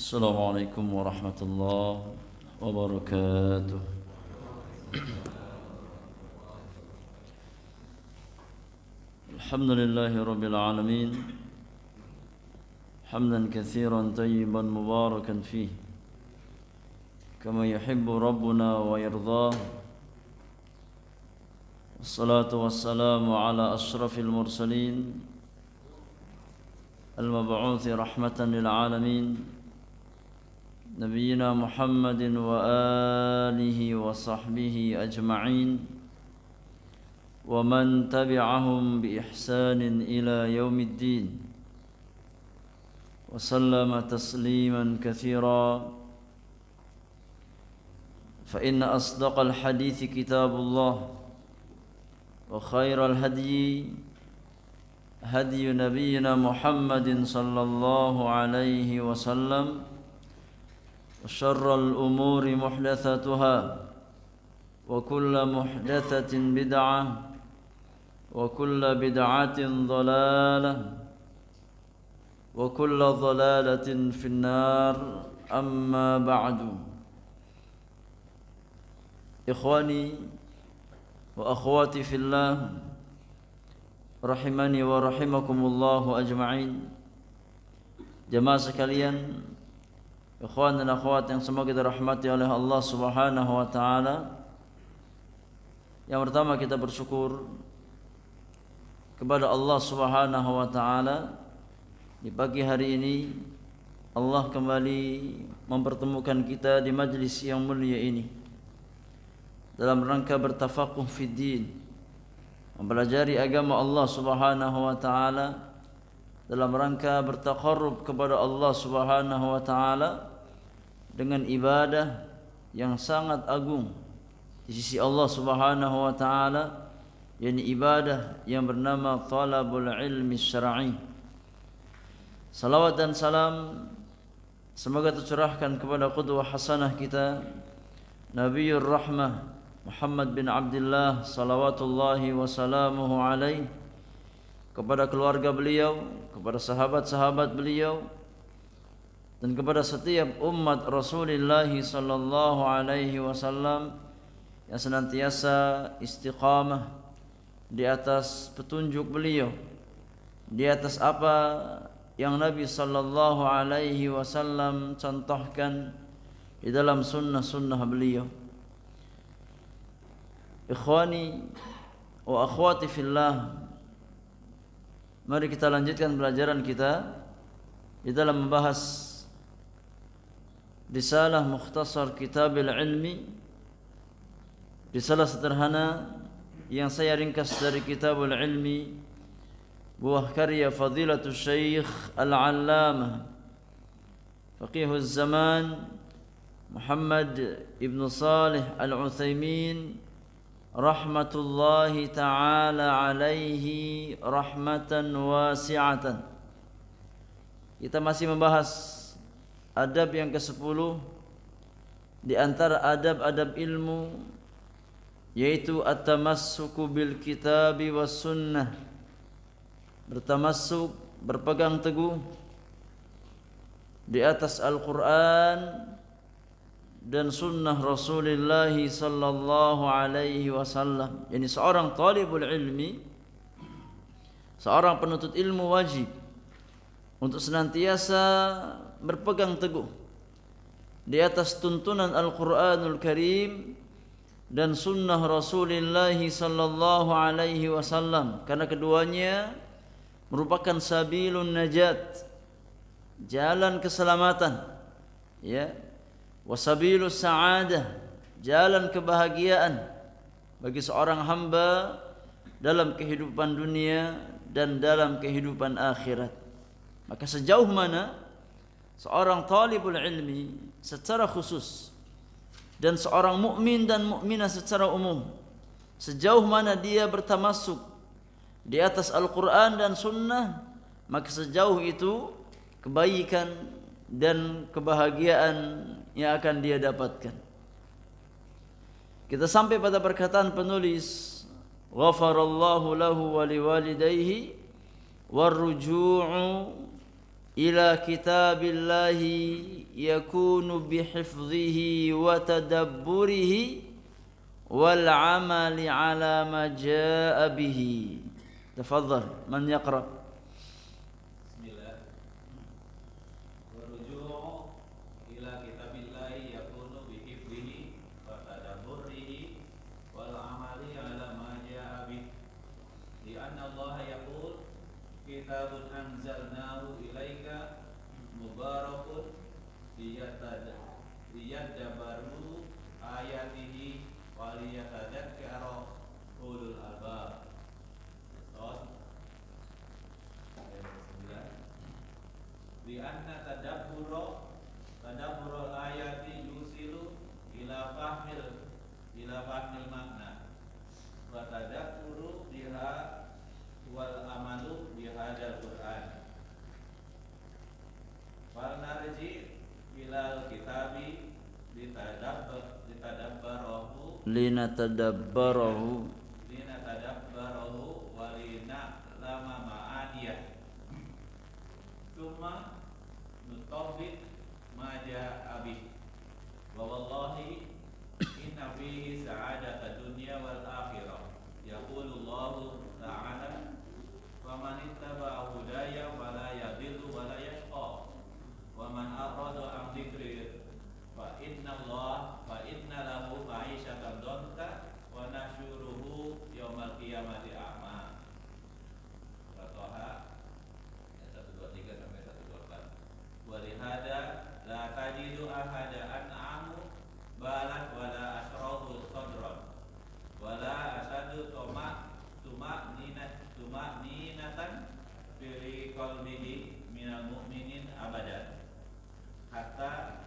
السلام عليكم ورحمة الله وبركاته. الحمد لله رب العالمين حمدا كثيرا طيبا مباركا فيه كما يحب ربنا ويرضاه. الصلاة والسلام على أشرف المرسلين المبعوث رحمة للعالمين نبينا محمد وآله وصحبه أجمعين ومن تبعهم بإحسان إلى يوم الدين وسلم تسليما كثيرا. فإن أصدق الحديث كتاب الله وخير الهدي هدي نبينا محمد صلى الله عليه وسلم وشر الأمور محدثاتها وكل محدثة بدعة وكل بدعة ضلالة وكل ضلالة في النار. أما بعد، إخواني وأخواتي في الله rahimani wa rahimakumullahu ajma'in. Jemaah sekalian, ikhwan dan akhwat yang semoga dirahmati oleh Allah Subhanahu wa taala. Yang pertama, kita bersyukur kepada Allah Subhanahu wa taala di pagi hari ini Allah kembali mempertemukan kita di majlis yang mulia ini dalam rangka bertafaqquh fid din, mempelajari agama Allah Subhanahu wa taala, dalam rangka bertaqarrub kepada Allah Subhanahu wa taala dengan ibadah yang sangat agung di sisi Allah Subhanahu wa taala, yakni ibadah yang bernama talabul ilmi syar'i. Salawat dan salam semoga tercurahkan kepada qudwah hasanah kita Nabiyur Rahmah Muhammad bin Abdullah salawatullahi wasalamuhu alaih, kepada keluarga beliau, kepada sahabat-sahabat beliau, dan kepada setiap umat Rasulullah sallallahu alaihi wasallam yang senantiasa istiqamah di atas petunjuk beliau, di atas apa yang Nabi sallallahu alaihi wasallam contohkan di dalam sunnah-sunnah beliau. Ikhwani wa akhwati fillah, mari kita lanjutkan pelajaran kita di dalam membahas risalah mukhtasar kitabil ilmi, risalah sederhana yang saya ringkas dari kitabul ilmi, buah karya fadilatul syekh al-allamah faqihuz zaman Muhammad ibn Salih al-Utsaimin rahmatullahi ta'ala alaihi rahmatan wasi'atan. Kita masih membahas adab yang ke-10 di antara adab-adab ilmu, yaitu at-tamassuku bil kitabi was sunnah, bertamassuk, berpegang teguh di atas Al-Quran dan sunnah Rasulullah sallallahu alaihi wasallam. Yani seorang talibul ilmi, seorang penuntut ilmu wajib untuk senantiasa berpegang teguh di atas tuntunan Al-Quranul Karim dan sunnah Rasulullah sallallahu alaihi wasallam, karena keduanya merupakan sabilun najat, jalan keselamatan, ya, wasabilus sa'adah, jalan kebahagiaan bagi seorang hamba dalam kehidupan dunia dan dalam kehidupan akhirat. Maka sejauh mana seorang talibul ilmi secara khusus dan seorang mukmin dan mukminah secara umum, sejauh mana dia bertamassuk di atas Al-Quran dan sunnah, maka sejauh itu kebaikan dan kebahagiaan yang akan dia dapatkan. Kita sampai pada perkataan penulis, ghafarallahu lahu wa liwalidayhi warruju'u ila kitabillahi yakunu bihifdhihi wa tadabburihi wal amali ala ma jaa bihi. Tafadhal, man yaqra? Kitabun anzalnahu ilaika mubarakun liyadabbaru ayatihi wa liyatadhakkara ulul albab. Di anna tadabbur ayati yusilu ila fahmil makna wa tadabburu biha wal amalu bihadzal Qur'an. Wal narji ilal kitabi linatadabbarahu wa lina'lama ma'aniyah. Tsumma nutabbiq ma jaa'a bih. Wa wallahi inna fihi sa'adata dunya wal akhirah. Yaqulu Allahu ta'ala wa man ittaba'a hudaya fala yadhillu wa la yashqa wa man a'rada 'an dzikri fa inna lahu ma'isatan dhanka wa nahsyuruhu yaumal qiyamati a'ma. Toha 123 sampai 124. Wa lihada la tajidu ahada an'amu balat wala asrahu sadran wala asadu tuma'ninatan fi qalbihi minal mu'minin abadan hatta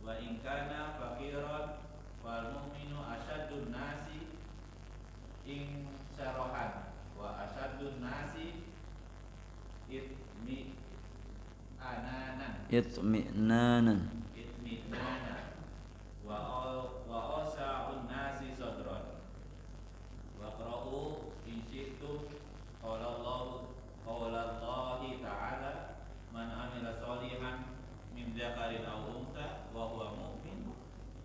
wa in kana faqiran wal mu'minu asyaddun nasi insyarahan wa asyaddun nasi itmi'nanan wa asa'un nasi sadran wa qra'u in syi'tum qala Allahi ta'ala man amila sholihan min dzakarin aw untha wa huwa mu'min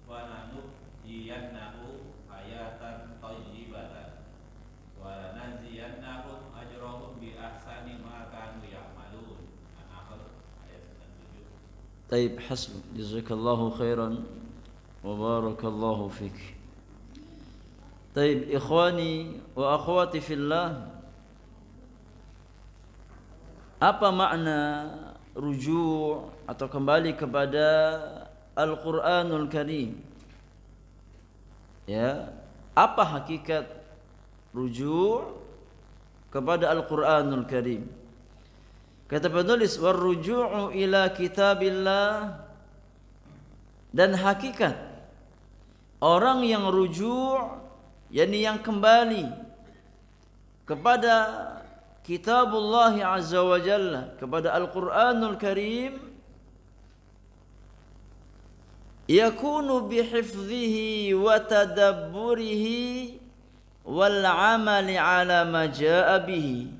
wa nanuhyiyannahu hayatan thayyibatan wa lanajziyannahum ajrahum bi ahsani ma kanu ya'malun. An-Nahl ayat 97. Taib, hasbuk, jazakallahu khairan wa barakallahu fik. Taib, ikhwani wa akhwati fillah, apa makna rujuk atau kembali kepada Al-Qur'anul Karim? Ya, apa hakikat rujuk kepada Al-Qur'anul Karim? Kata penulis, warruju'u ila kitabillah, dan hakikat orang yang rujuk, yakni yang kembali kepada Kitabullah Azza wa Jalla, kepada Al-Qur'anul Karim, yakunu bihifdhihi wa tadabburihi wal amali ala ma jaa bihi.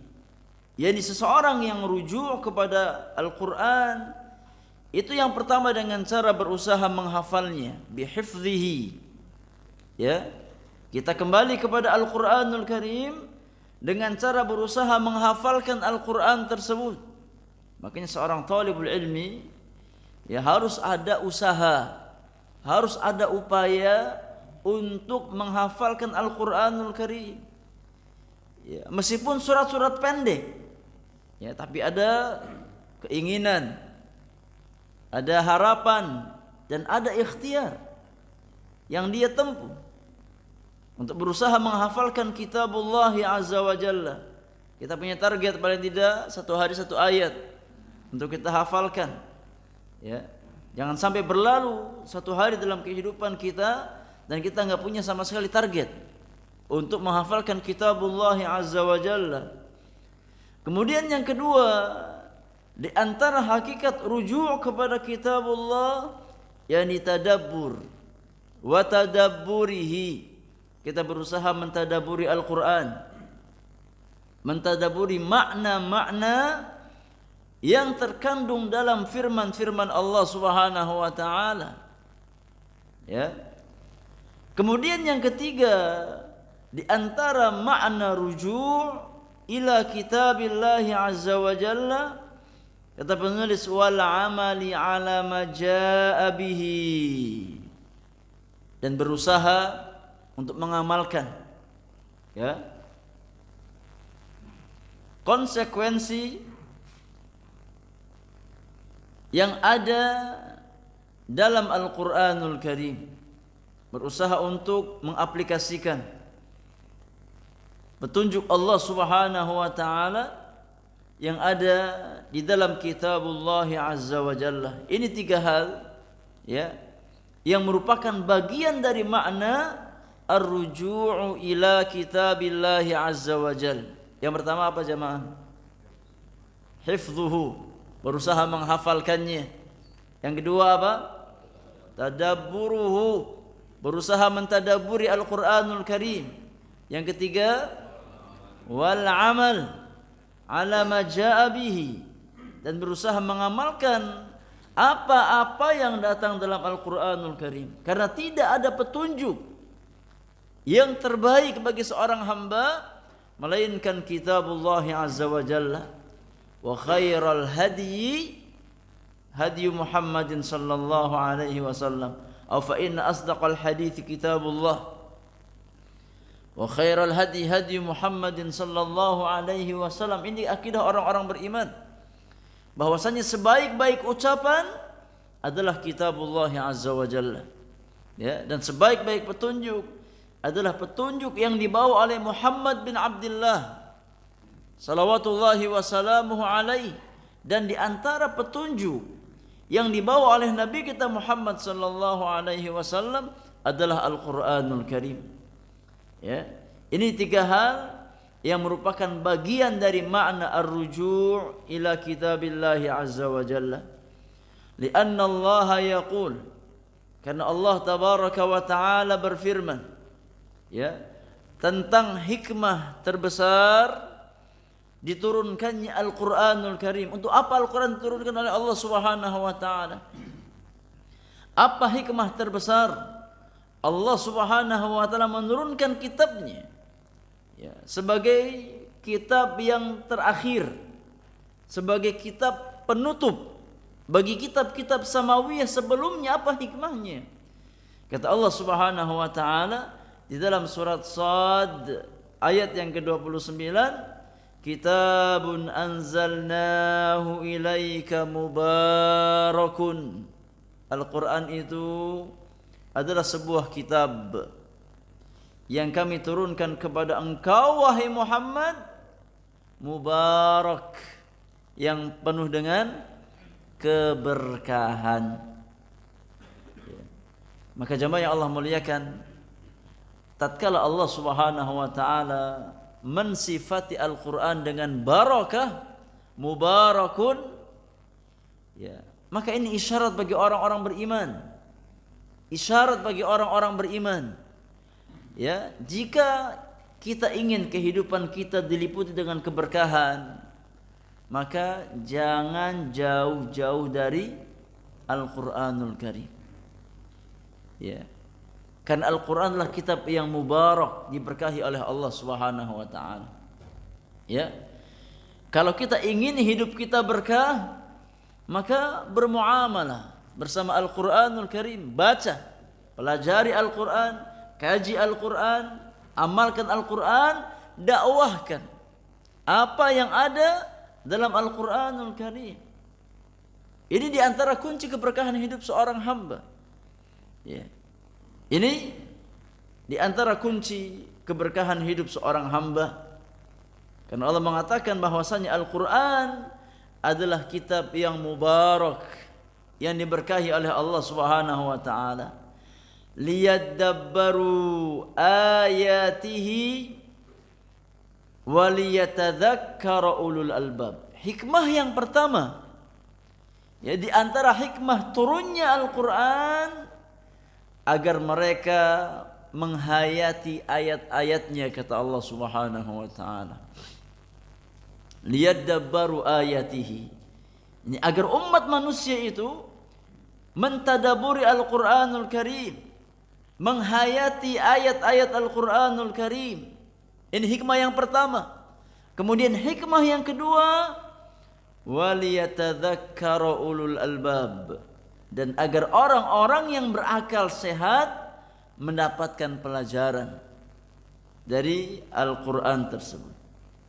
Yani seseorang yang rujuk kepada Al-Qur'an itu yang pertama dengan cara berusaha menghafalnya, bihifdhihi. Ya, kita kembali kepada Al-Qur'anul Karim dengan cara berusaha menghafalkan Al-Qur'an tersebut. Makanya seorang talibul ilmi ya harus ada usaha, harus ada upaya untuk menghafalkan Al-Qur'anul Karim. Ya, meskipun surat-surat pendek, ya, tapi ada keinginan, ada harapan, dan ada ikhtiar yang dia tempuh untuk berusaha menghafalkan Kitabullah Azza wa Jalla. Kita punya target paling tidak satu hari satu ayat untuk kita hafalkan. Ya, jangan sampai berlalu satu hari dalam kehidupan kita dan kita nggak punya sama sekali target untuk menghafalkan Kitabullah Azza wa Jalla. Kemudian yang kedua, di antara hakikat rujuk kepada Kitabullah, yakni tadabbur wa tadabburihi. Kita berusaha mentadaburi Al-Quran, mentadaburi makna-makna yang terkandung dalam firman-firman Allah Subhanahu wa taala. Ya. Kemudian yang ketiga, di antara makna ruju' ila kitabillahi azza wa jalla, kata penulis, wal amali ala ma jaa bihi, dan berusaha untuk mengamalkan, ya, konsekuensi yang ada dalam Al-Qur'anul Karim, berusaha untuk mengaplikasikan petunjuk Allah Subhanahu wa taala yang ada di dalam kitabullah azza wa jalla. Ini tiga hal, ya, yang merupakan bagian dari makna ar-ruju'u ila kitabillah azza wa jalla. Yang pertama apa jemaah? Hifdhuhu, berusaha menghafalkannya. Yang kedua apa? Tadabburuhu, berusaha mentadaburi Al-Qur'anul Karim. Yang ketiga, wal amal ala ma jaa bihi, dan berusaha mengamalkan apa-apa yang datang dalam Al-Qur'anul Karim. Karena tidak ada petunjuk yang terbaik bagi seorang hamba melainkan kitabullah azza wa jalla. Wa khairal hadyi hadyu Muhammadin sallallahu alaihi wasallam. Aw fa inna asdaqal hadits kitabullah wa khairal hadi hadi Muhammadin sallallahu alaihi wasallam. Ini akidah orang-orang beriman, bahwasanya sebaik-baik ucapan adalah kitabullah azza wa jalla, ya, dan sebaik-baik petunjuk adalah petunjuk yang dibawa oleh Muhammad bin Abdullah salawatullahi wasalamuhu alaihi. Dan di antara petunjuk yang dibawa oleh Nabi kita Muhammad sallallahu alaihi wasallam adalah Al-Qur'anul Karim. Ya, ini tiga hal yang merupakan bagian dari makna ar-ruju' ila kitabillah azza wa jalla. Lianna Allah yaqul, karena Allah tabaraka wa taala berfirman, ya, tentang hikmah terbesar diturunkannya Al-Qur'anul Karim. Untuk apa Al-Qur'an diturunkan oleh Allah Subhanahu wa taala? Apa hikmah terbesar Allah Subhanahu wa taala menurunkan kitabnya, ya, sebagai kitab yang terakhir, sebagai kitab penutup bagi kitab-kitab samawiyah sebelumnya? Apa hikmahnya? Kata Allah Subhanahu wa taala di dalam surat Shad ayat yang ke-29, kitabun anzalnahu ilaika mubarakun. Al-Quran itu adalah sebuah kitab yang kami turunkan kepada engkau wahai Muhammad, mubarak, yang penuh dengan keberkahan. Maka jemaah yang Allah muliakan, tatkala Allah Subhanahu wa taala mensifati Al-Qur'an dengan barakah, mubarakun, ya, maka ini isyarat bagi orang-orang beriman. Isyarat bagi orang-orang beriman, ya, jika kita ingin kehidupan kita diliputi dengan keberkahan, maka jangan jauh-jauh dari Al-Qur'anul Karim. Ya. Karena Al-Qur'an adalah kitab yang mubarak, diberkahi oleh Allah Subhanahu wa taala. Ya. Kalau kita ingin hidup kita berkah, maka bermuamalah bersama Al-Qur'anul Karim. Baca, pelajari Al-Qur'an, kaji Al-Qur'an, amalkan Al-Qur'an, dakwahkan apa yang ada dalam Al-Qur'anul Karim. Ini di antara kunci keberkahan hidup seorang hamba. Ya. Ini di antara kunci keberkahan hidup seorang hamba. Karena Allah mengatakan bahwasanya Al-Qur'an adalah kitab yang mubarak, yang diberkahi oleh Allah Subhanahu wa taala. Liyadabbaru ayatihi wa liyatadzakkara ulul albab. Hikmah yang pertama, ya, di antara hikmah turunnya Al-Qur'an, agar mereka menghayati ayat-ayatnya, kata Allah Subhanahu wa taala. Liyadabbaru ayatihi, Ini agar umat manusia itu mentadaburi Al-Qur'anul Karim, menghayati ayat-ayat Al-Qur'anul Karim. Ini hikmah yang pertama. Kemudian hikmah yang kedua, waliyatadzakkara ulul albab, dan agar orang-orang yang berakal sehat mendapatkan pelajaran dari Al-Qur'an tersebut.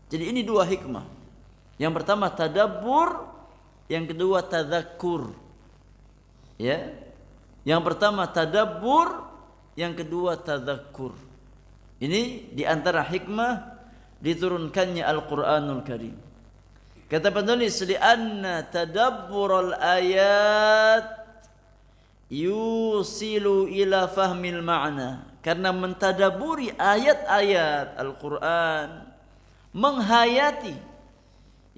Jadi ini dua hikmah. Yang pertama tadabbur, yang kedua tadzakkur. Ya. Yang pertama tadabbur, yang kedua tadzakkur. Ini di antara hikmah diturunkannya Al-Qur'anul Karim. Kata penulis, li'anna tadabburul ayat yusilu ila fahmil ma'na. Karena mentadaburi ayat-ayat Al-Qur'an, menghayati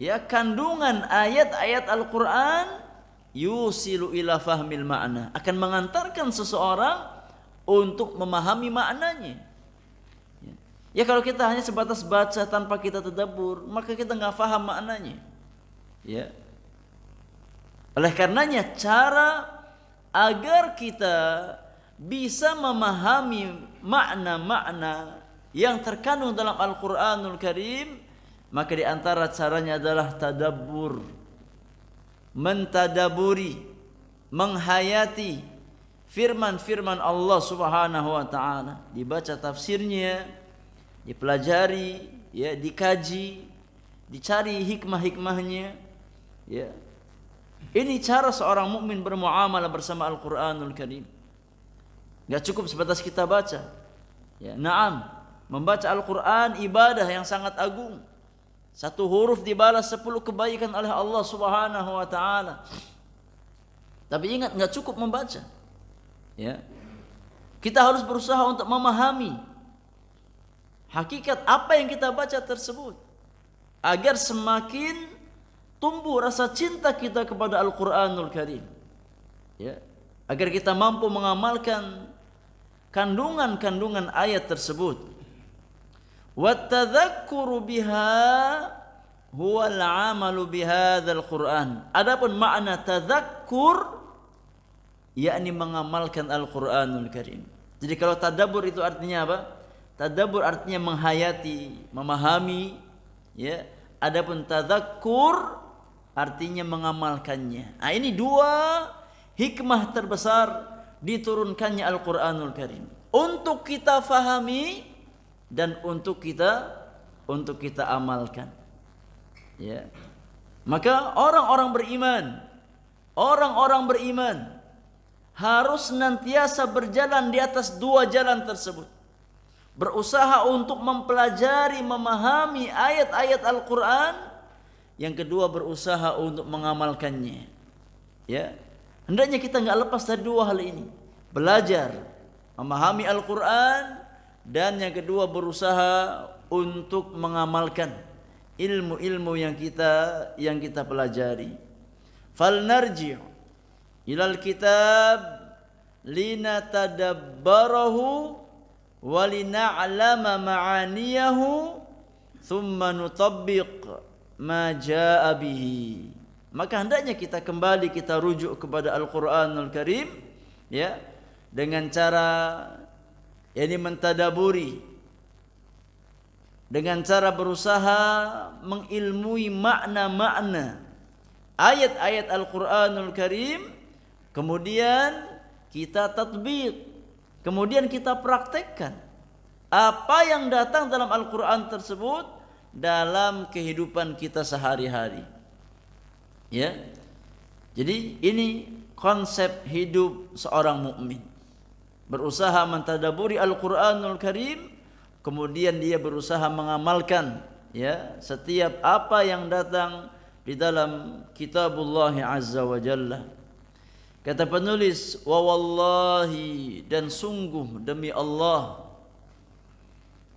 ya kandungan ayat-ayat Al-Qur'an, yusilu ila fahmil ma'na, akan mengantarkan seseorang untuk memahami maknanya. Ya kalau kita hanya sebatas baca tanpa kita tadabbur, maka kita nggak faham maknanya. Ya. Oleh karenanya cara agar kita bisa memahami makna-makna yang terkandung dalam Al-Qur'anul Karim, maka di antara caranya adalah tadabbur, mentadaburi, menghayati firman-firman Allah Subhanahu wa taala, dibaca tafsirnya, dipelajari, ya, dikaji, dicari hikmah-hikmahnya, ya. Ini cara seorang mukmin bermuamalah bersama Al-Qur'anul Karim. Enggak cukup sebatas kita baca. Ya, na'am, membaca Al-Qur'an ibadah yang sangat agung. Satu huruf dibalas 10 kebaikan oleh Allah Subhanahu wa taala. Tapi ingat, enggak cukup membaca. Ya. Kita harus berusaha untuk memahami hakikat apa yang kita baca tersebut, agar semakin tumbuh rasa cinta kita kepada Al-Qur'anul Karim. Ya, agar kita mampu mengamalkan kandungan-kandungan ayat tersebut. Wattadzakkuru biha huwal 'amalu bihadzal Qur'an. Adapun makna tadzakkur yakni mengamalkan Al-Qur'anul Karim. Jadi kalau tadabbur itu artinya apa? Tadabbur artinya menghayati, memahami, ya. Adapun tadzakkur artinya mengamalkannya. Nah, ini dua hikmah terbesar diturunkannya Al-Qur'anul Karim. Untuk kita fahami dan untuk kita amalkan. Ya. Maka orang-orang beriman harus senantiasa berjalan di atas dua jalan tersebut. Berusaha untuk mempelajari, memahami ayat-ayat Al-Qur'an. Yang kedua, berusaha untuk mengamalkannya. Ya, hendaknya kita enggak lepas dari dua hal ini. Belajar, memahami Al-Qur'an, dan yang kedua berusaha untuk mengamalkan ilmu-ilmu yang kita pelajari. Fal narji' ilal kitab linatadabbarahu walina'lama ma'aniyahu thumma nutabbiq ma jaa'a bihi. Maka hendaknya kita kembali, kita rujuk kepada Al-Qur'anul Karim, ya, dengan cara yakni mentadaburi, dengan cara berusaha mengilmui makna-makna ayat-ayat Al-Qur'anul Karim, kemudian kita tatbiq, kemudian kita praktekkan apa yang datang dalam Al-Qur'an tersebut dalam kehidupan kita sehari-hari. Ya. Jadi ini konsep hidup seorang mukmin. Berusaha mentadaburi Al-Qur'anul Karim, kemudian dia berusaha mengamalkan, ya, setiap apa yang datang di dalam kitabullah azza wa jalla. Kata penulis, wa wallahi, dan sungguh demi Allah,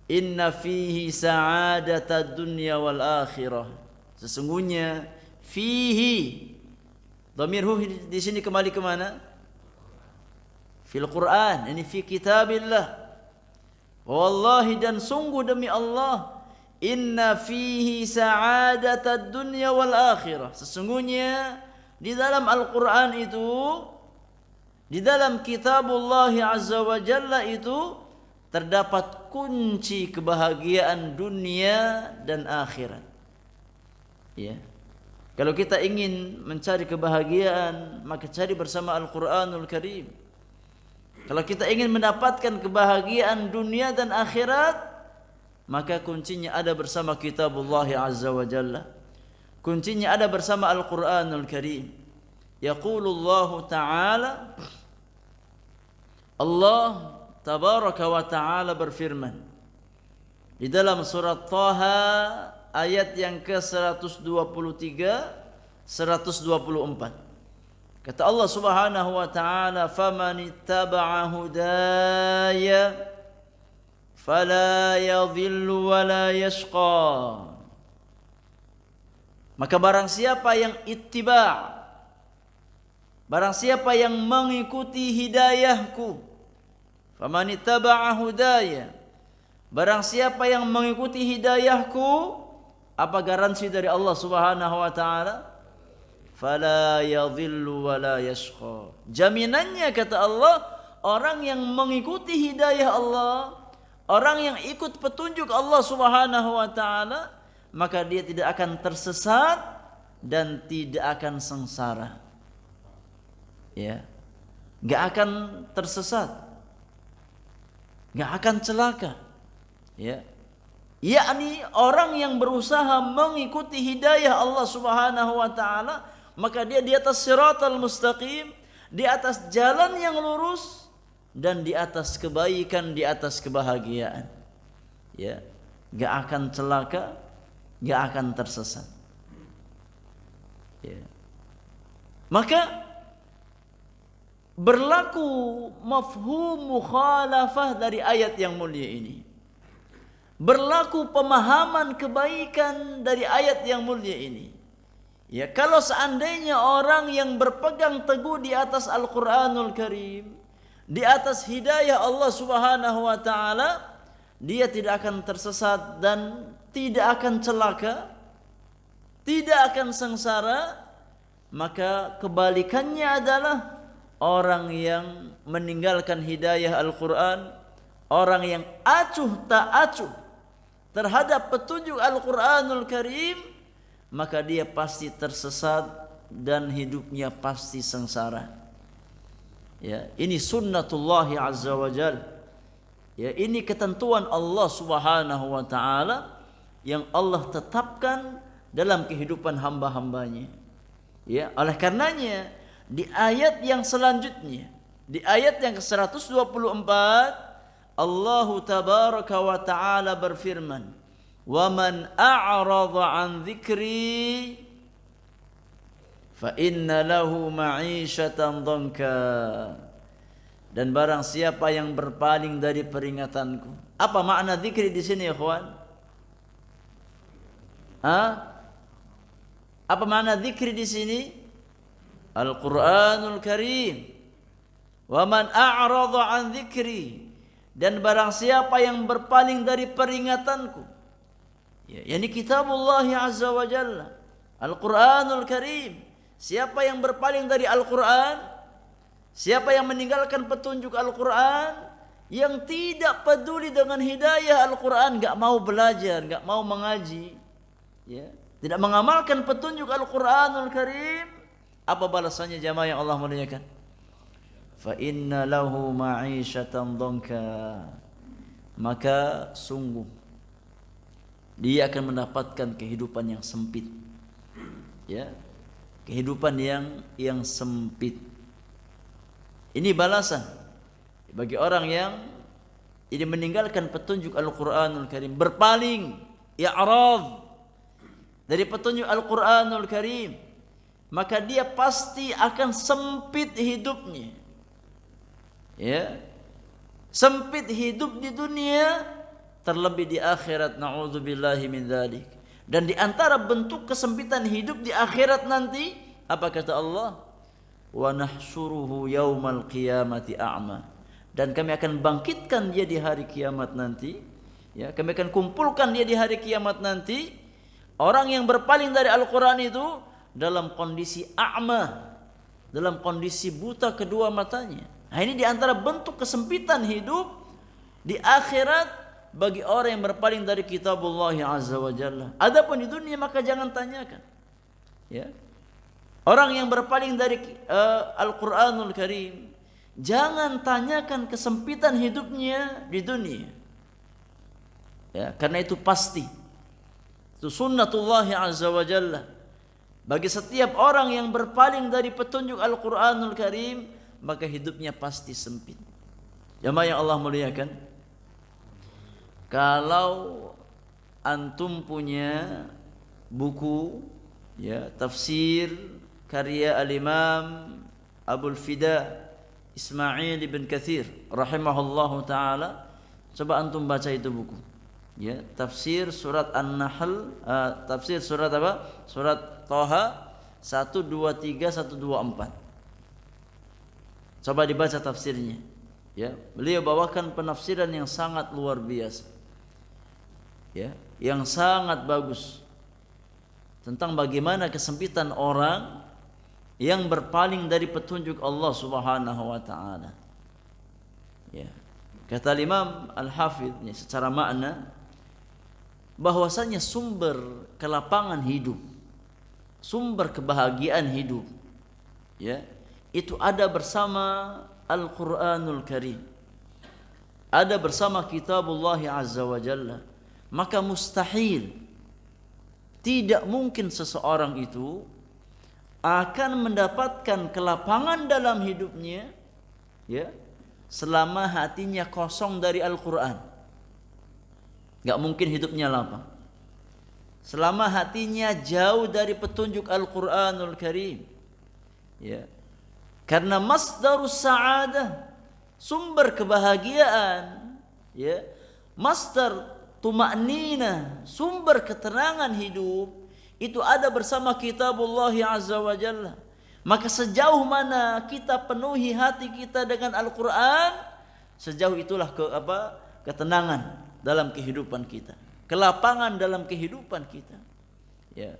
inna fihi sa'adatad dunya wal akhirah. Sesungguhnya fihi, dhamir hu di sini kembali ke mana? Fil Quran, ini fi kitabillah. Wallahi, dan sungguh demi Allah, inna fihi sa'adatad dunya wal akhirah. Sesungguhnya di dalam Al-Quran itu, di dalam kitabullah azza wa jalla itu terdapat kunci kebahagiaan dunia dan akhirat. Ya. Kalau kita ingin mencari kebahagiaan, maka cari bersama Al-Quranul Karim. Kalau kita ingin mendapatkan kebahagiaan dunia dan akhirat, maka kuncinya ada bersama kitabullah azza wa jalla. Kuncinya ada bersama Al-Quranul Karim. Yaqulullahu ta'ala, Allah tabaraka wa ta'ala berfirman di dalam surat Taha ayat yang ke-123, 124. Kata Allah Subhanahu wa ta'ala, "Faman ittaba'a hudaya fala yadhillu wa la yashqa." Maka barang siapa yang ittiba', barang siapa yang mengikuti hidayahku, faman ittaba'a hudaya, barang siapa yang mengikuti hidayahku, apa garansi dari Allah Subhanahu wa ta'ala? Fala yadhillu wa la yashqa. Jaminannya kata Allah, orang yang mengikuti hidayah Allah, orang yang ikut petunjuk Allah Subhanahu wa ta'ala, maka dia tidak akan tersesat dan tidak akan sengsara. Ya. Enggak akan tersesat. Enggak akan celaka. Ya. Yakni orang yang berusaha mengikuti hidayah Allah Subhanahu wa ta'ala, maka dia di atas siratal mustaqim, di atas jalan yang lurus, dan di atas kebaikan, di atas kebahagiaan. Ya, enggak akan celaka, enggak akan tersesat. Ya. Maka berlaku mafhum mukhalafah dari ayat yang mulia ini. Berlaku pemahaman kebaikan dari ayat yang mulia ini. Ya, kalau seandainya orang yang berpegang teguh di atas Al-Quranul Karim, di atas hidayah Allah Subhanahu wa ta'ala, dia tidak akan tersesat dan tidak akan celaka, tidak akan sengsara. Maka kebalikannya adalah orang yang meninggalkan hidayah Al-Quran, orang yang acuh tak acuh terhadap petunjuk Al-Quranul Karim, maka dia pasti tersesat dan hidupnya pasti sengsara. Ya, ini sunnatullah azza wa jal. Ya, ini ketentuan Allah Subhanahu wa ta'ala yang Allah tetapkan dalam kehidupan hamba-hambanya. Ya, oleh karenanya di ayat yang selanjutnya, di ayat yang ke-124, Allah tabaraka wa ta'ala berfirman, "Waman a'rada 'an dzikri fa inna lahu ma'isyatan dhanka." Dan barang siapa yang berpaling dari peringatanku. Apa makna zikri di sini, ikhwan? Apa makna zikri di sini? Al-Qur'anul Karim. Waman a'rada 'an dzikri, dan barang siapa yang berpaling dari peringatanku. Ya, yani kitabullah azza wa jalla, Al-Quranul Karim. Siapa yang berpaling dari Al-Quran, siapa yang meninggalkan petunjuk Al-Quran, yang tidak peduli dengan hidayah Al-Quran, gak mau belajar, gak mau mengaji, ya, tidak mengamalkan petunjuk Al-Quranul Karim, apa balasannya jamaah yang Allah muliakan? Fa inna lahu ma'isyatan dhanka. Maka sungguh dia akan mendapatkan kehidupan yang sempit. Ya, kehidupan yang sempit. Ini balasan bagi orang yang ini meninggalkan petunjuk Al-Quranul Karim, berpaling, i'rad dari petunjuk Al-Quranul Karim, maka dia pasti akan sempit hidupnya. Ya, sempit hidup di dunia, terlebih di akhirat, na'udzubillahi min dzalik. Dan di antara bentuk kesempitan hidup di akhirat nanti, apa kata Allah? Wa nahsyuruhu yaumal qiyamati a'ma. Dan kami akan bangkitkan dia di hari kiamat nanti. Ya, kami akan kumpulkan dia di hari kiamat nanti. Orang yang berpaling dari Al-Quran itu dalam kondisi a'ma, dalam kondisi buta kedua matanya. Nah, ini diantara bentuk kesempitan hidup di akhirat bagi orang yang berpaling dari kitabullah azza wa jalla. Adapun di dunia maka jangan tanyakan. Ya. Orang yang berpaling dari Al-Qur'anul Karim, jangan tanyakan kesempitan hidupnya di dunia. Ya, karena itu pasti. Itu sunnatullah azza wa jalla. Bagi setiap orang yang berpaling dari petunjuk Al-Qur'anul Karim, maka hidupnya pasti sempit. Jamaah yang Allah muliakan, kalau antum punya buku ya tafsir karya al-Imam Abul Fida Ismail ibn Katsir rahimahullahu taala, coba antum baca itu buku. Ya, tafsir surat An-Nahl, tafsir surat apa? Surat Thaha 123 124. Coba dibaca tafsirnya. Ya, beliau bawakan penafsiran yang sangat luar biasa. Ya, yang sangat bagus tentang bagaimana kesempitan orang yang berpaling dari petunjuk Allah Subhanahu wa taala. Ya. Kata Imam Al-Hafidz secara makna bahwasanya sumber kelapangan hidup, sumber kebahagiaan hidup, ya, itu ada bersama Al-Qur'anul Karim, ada bersama kitabullah azza wa jalla. Maka mustahil, tidak mungkin seseorang itu akan mendapatkan kelapangan dalam hidupnya, ya, selama hatinya kosong dari Al-Quran. Gak mungkin hidupnya lapang selama hatinya jauh dari petunjuk Al-Quranul Karim, ya. Karena masdarus sa'adah, sumber kebahagiaan, ya, masdar tuma'nina, sumber ketenangan hidup, itu ada bersama kitabullah azza wa jalla. Maka sejauh mana kita penuhi hati kita dengan Al-Quran, sejauh itulah ketenangan dalam kehidupan kita, kelapangan dalam kehidupan kita. Ya.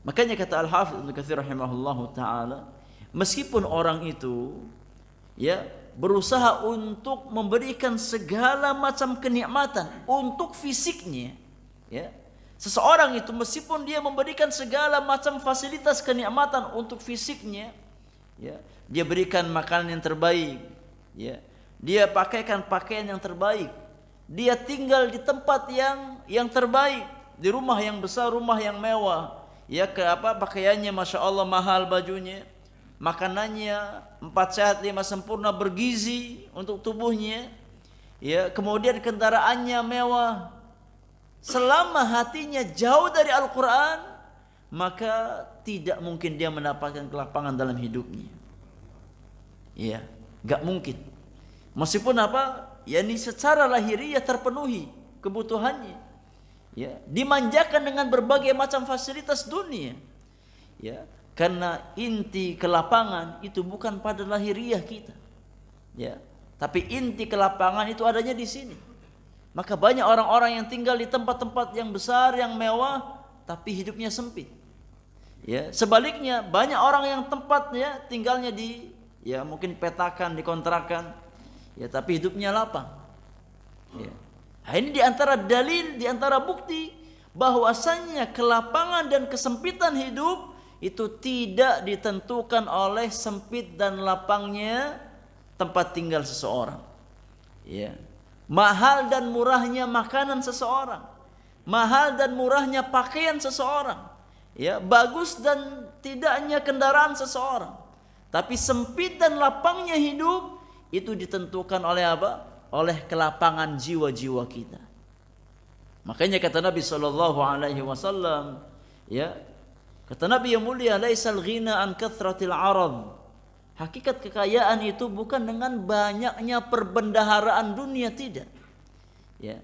Makanya kata Al-Hafidz Ibnu Katsir rahimahullahu taala, meskipun orang itu ya berusaha untuk memberikan segala macam kenikmatan untuk fisiknya, ya. Seseorang itu meskipun dia memberikan segala macam fasilitas kenikmatan untuk fisiknya, ya, dia berikan makanan yang terbaik, ya, dia pakaikan pakaian yang terbaik, dia tinggal di tempat yang terbaik, di rumah yang besar, rumah yang mewah, ya, pakaiannya masya Allah mahal, bajunya, makanannya 4 sehat 5 sempurna, bergizi untuk tubuhnya, ya, kemudian kendaraannya mewah. Selama hatinya jauh dari Al-Quran, maka tidak mungkin dia mendapatkan kelapangan dalam hidupnya. Ya, gak mungkin. Meskipun yakni secara lahiriah terpenuhi kebutuhannya, ya, dimanjakan dengan berbagai macam fasilitas dunia, ya, karena inti kelapangan itu bukan pada lahiriah kita, ya, tapi inti kelapangan itu adanya di sini. Maka banyak orang-orang yang tinggal di tempat-tempat yang besar, yang mewah, tapi hidupnya sempit. Ya, sebaliknya banyak orang yang tempatnya tinggalnya di, ya, mungkin petakan, di kontrakan, ya, tapi hidupnya lapang. Ya. Nah, ini diantara dalil, diantara bukti bahwasannya kelapangan dan kesempitan hidup itu tidak ditentukan oleh sempit dan lapangnya tempat tinggal seseorang. Ya. Mahal dan murahnya makanan seseorang, mahal dan murahnya pakaian seseorang, ya, bagus dan tidaknya kendaraan seseorang, tapi sempit dan lapangnya hidup itu ditentukan oleh apa? Oleh kelapangan jiwa-jiwa kita. Makanya kata Nabi sallallahu alaihi wasallam, ya, kata Nabi yang mulia, laisal ghina an kathratil arad. Hakikat kekayaan itu bukan dengan banyaknya perbendaharaan dunia, tidak. Ya.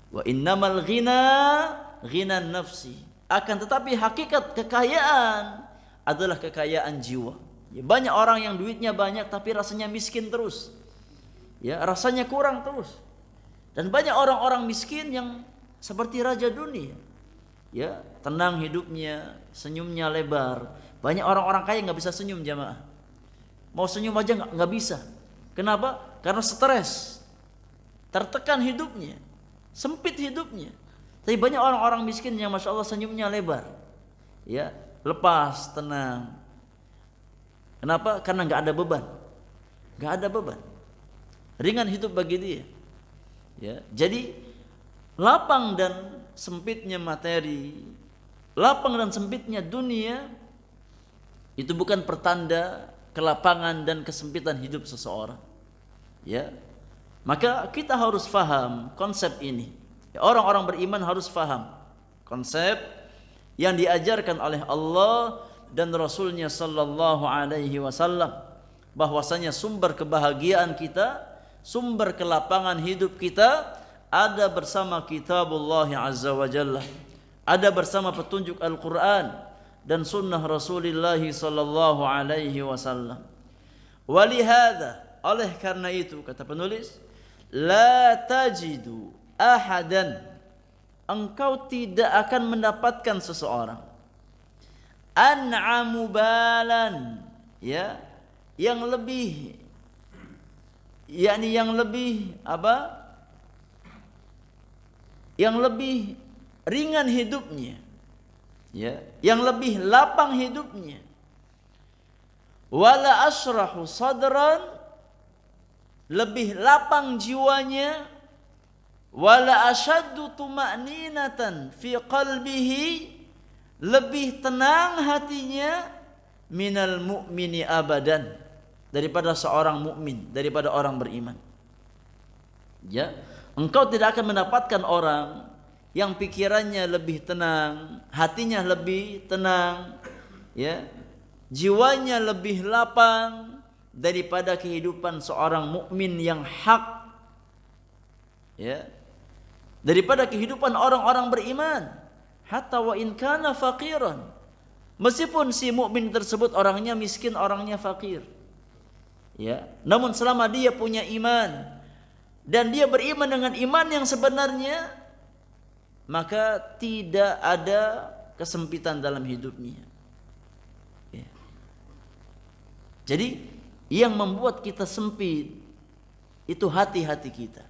Wa innamal ghina nafsi. Akan tetapi hakikat kekayaan adalah kekayaan jiwa. Ya, banyak orang yang duitnya banyak tapi rasanya miskin terus. Ya, rasanya kurang terus. Dan banyak orang-orang miskin yang seperti raja dunia. ya, tenang hidupnya, senyumnya lebar. Banyak orang-orang kaya nggak bisa senyum jamaah. Mau senyum aja nggak bisa. Kenapa? Karena stres, tertekan hidupnya, sempit hidupnya. Tapi banyak orang-orang miskin yang masya Allah senyumnya lebar, ya, lepas, tenang. Kenapa? Karena nggak ada beban, nggak ada beban, ringan hidup bagi dia. Ya, jadi lapang dan sempitnya materi, lapang dan sempitnya dunia itu bukan pertanda kelapangan dan kesempitan hidup seseorang. Ya, maka kita harus faham konsep ini. Ya, orang-orang beriman harus faham konsep yang diajarkan oleh Allah dan Rasulnya sallallahu alaihi wasallam, bahwasanya sumber kebahagiaan kita, sumber kelapangan hidup kita ada bersama kitabullah azza wa jalla, ada bersama petunjuk Al-Quran dan sunnah Rasulullah sallallahu alaihi wasallam. Walihada, oleh karena itu kata penulis, la tajidu ahadan, engkau tidak akan mendapatkan seseorang, an'amu balan, ya, yang lebih, yakni yang lebih apa? Yang lebih ringan hidupnya, ya, yang lebih lapang hidupnya. Wala asrahu sadran, lebih lapang jiwanya. Wala asyaddu tuma'ninatan fi qalbihi, lebih tenang hatinya, minal mu'mini abadan, daripada seorang mukmin, daripada orang beriman. Ya, engkau tidak akan mendapatkan orang yang pikirannya lebih tenang, hatinya lebih tenang, ya, jiwanya lebih lapang daripada kehidupan seorang mukmin yang hak, ya, daripada kehidupan orang-orang beriman. Hatta wa in kana faqiran, meskipun si mukmin tersebut orangnya miskin, orangnya fakir, ya, namun selama dia punya iman dan dia beriman dengan iman yang sebenarnya, maka tidak ada kesempitan dalam hidupnya. Ya. Jadi yang membuat kita sempit itu hati-hati kita.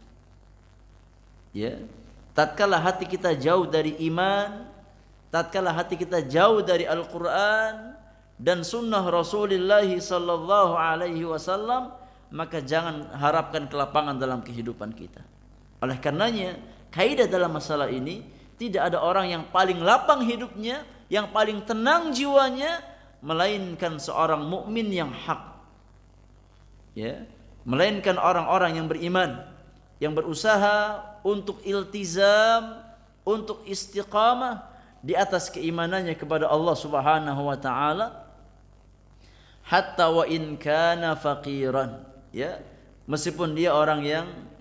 Ya, tatkala hati kita jauh dari iman, tatkala hati kita jauh dari Al-Quran dan sunnah Rasulullah sallallahu alaihi wasallam, maka jangan harapkan kelapangan dalam kehidupan kita. Oleh karenanya, kaidah dalam masalah ini, tidak ada orang yang paling lapang hidupnya, yang paling tenang jiwanya, melainkan seorang mukmin yang hak. Ya, melainkan orang-orang yang beriman, yang berusaha untuk iltizam, untuk istiqamah di atas keimanannya kepada Allah Subhanahu wa taala, hatta wa in kana faqiran, ya, meskipun dia orang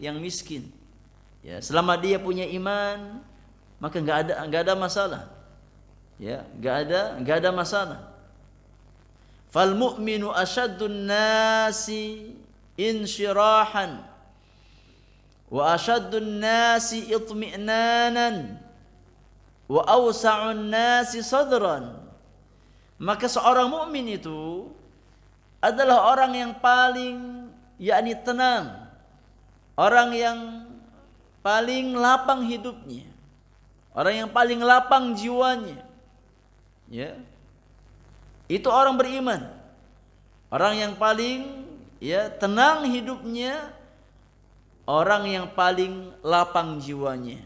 yang miskin, ya, selama dia punya iman, maka enggak ada masalah, ya, enggak ada masalah. Fal mu'minu asyaddun nasi insyirahan wa asyaddun nasi itmi'nanan wa awsa'un nasi sadran. Maka seorang mukmin itu adalah orang yang paling, yakni tenang, orang yang paling lapang hidupnya, orang yang paling lapang jiwanya, ya, itu orang beriman, orang yang paling, ya, tenang hidupnya, orang yang paling lapang jiwanya.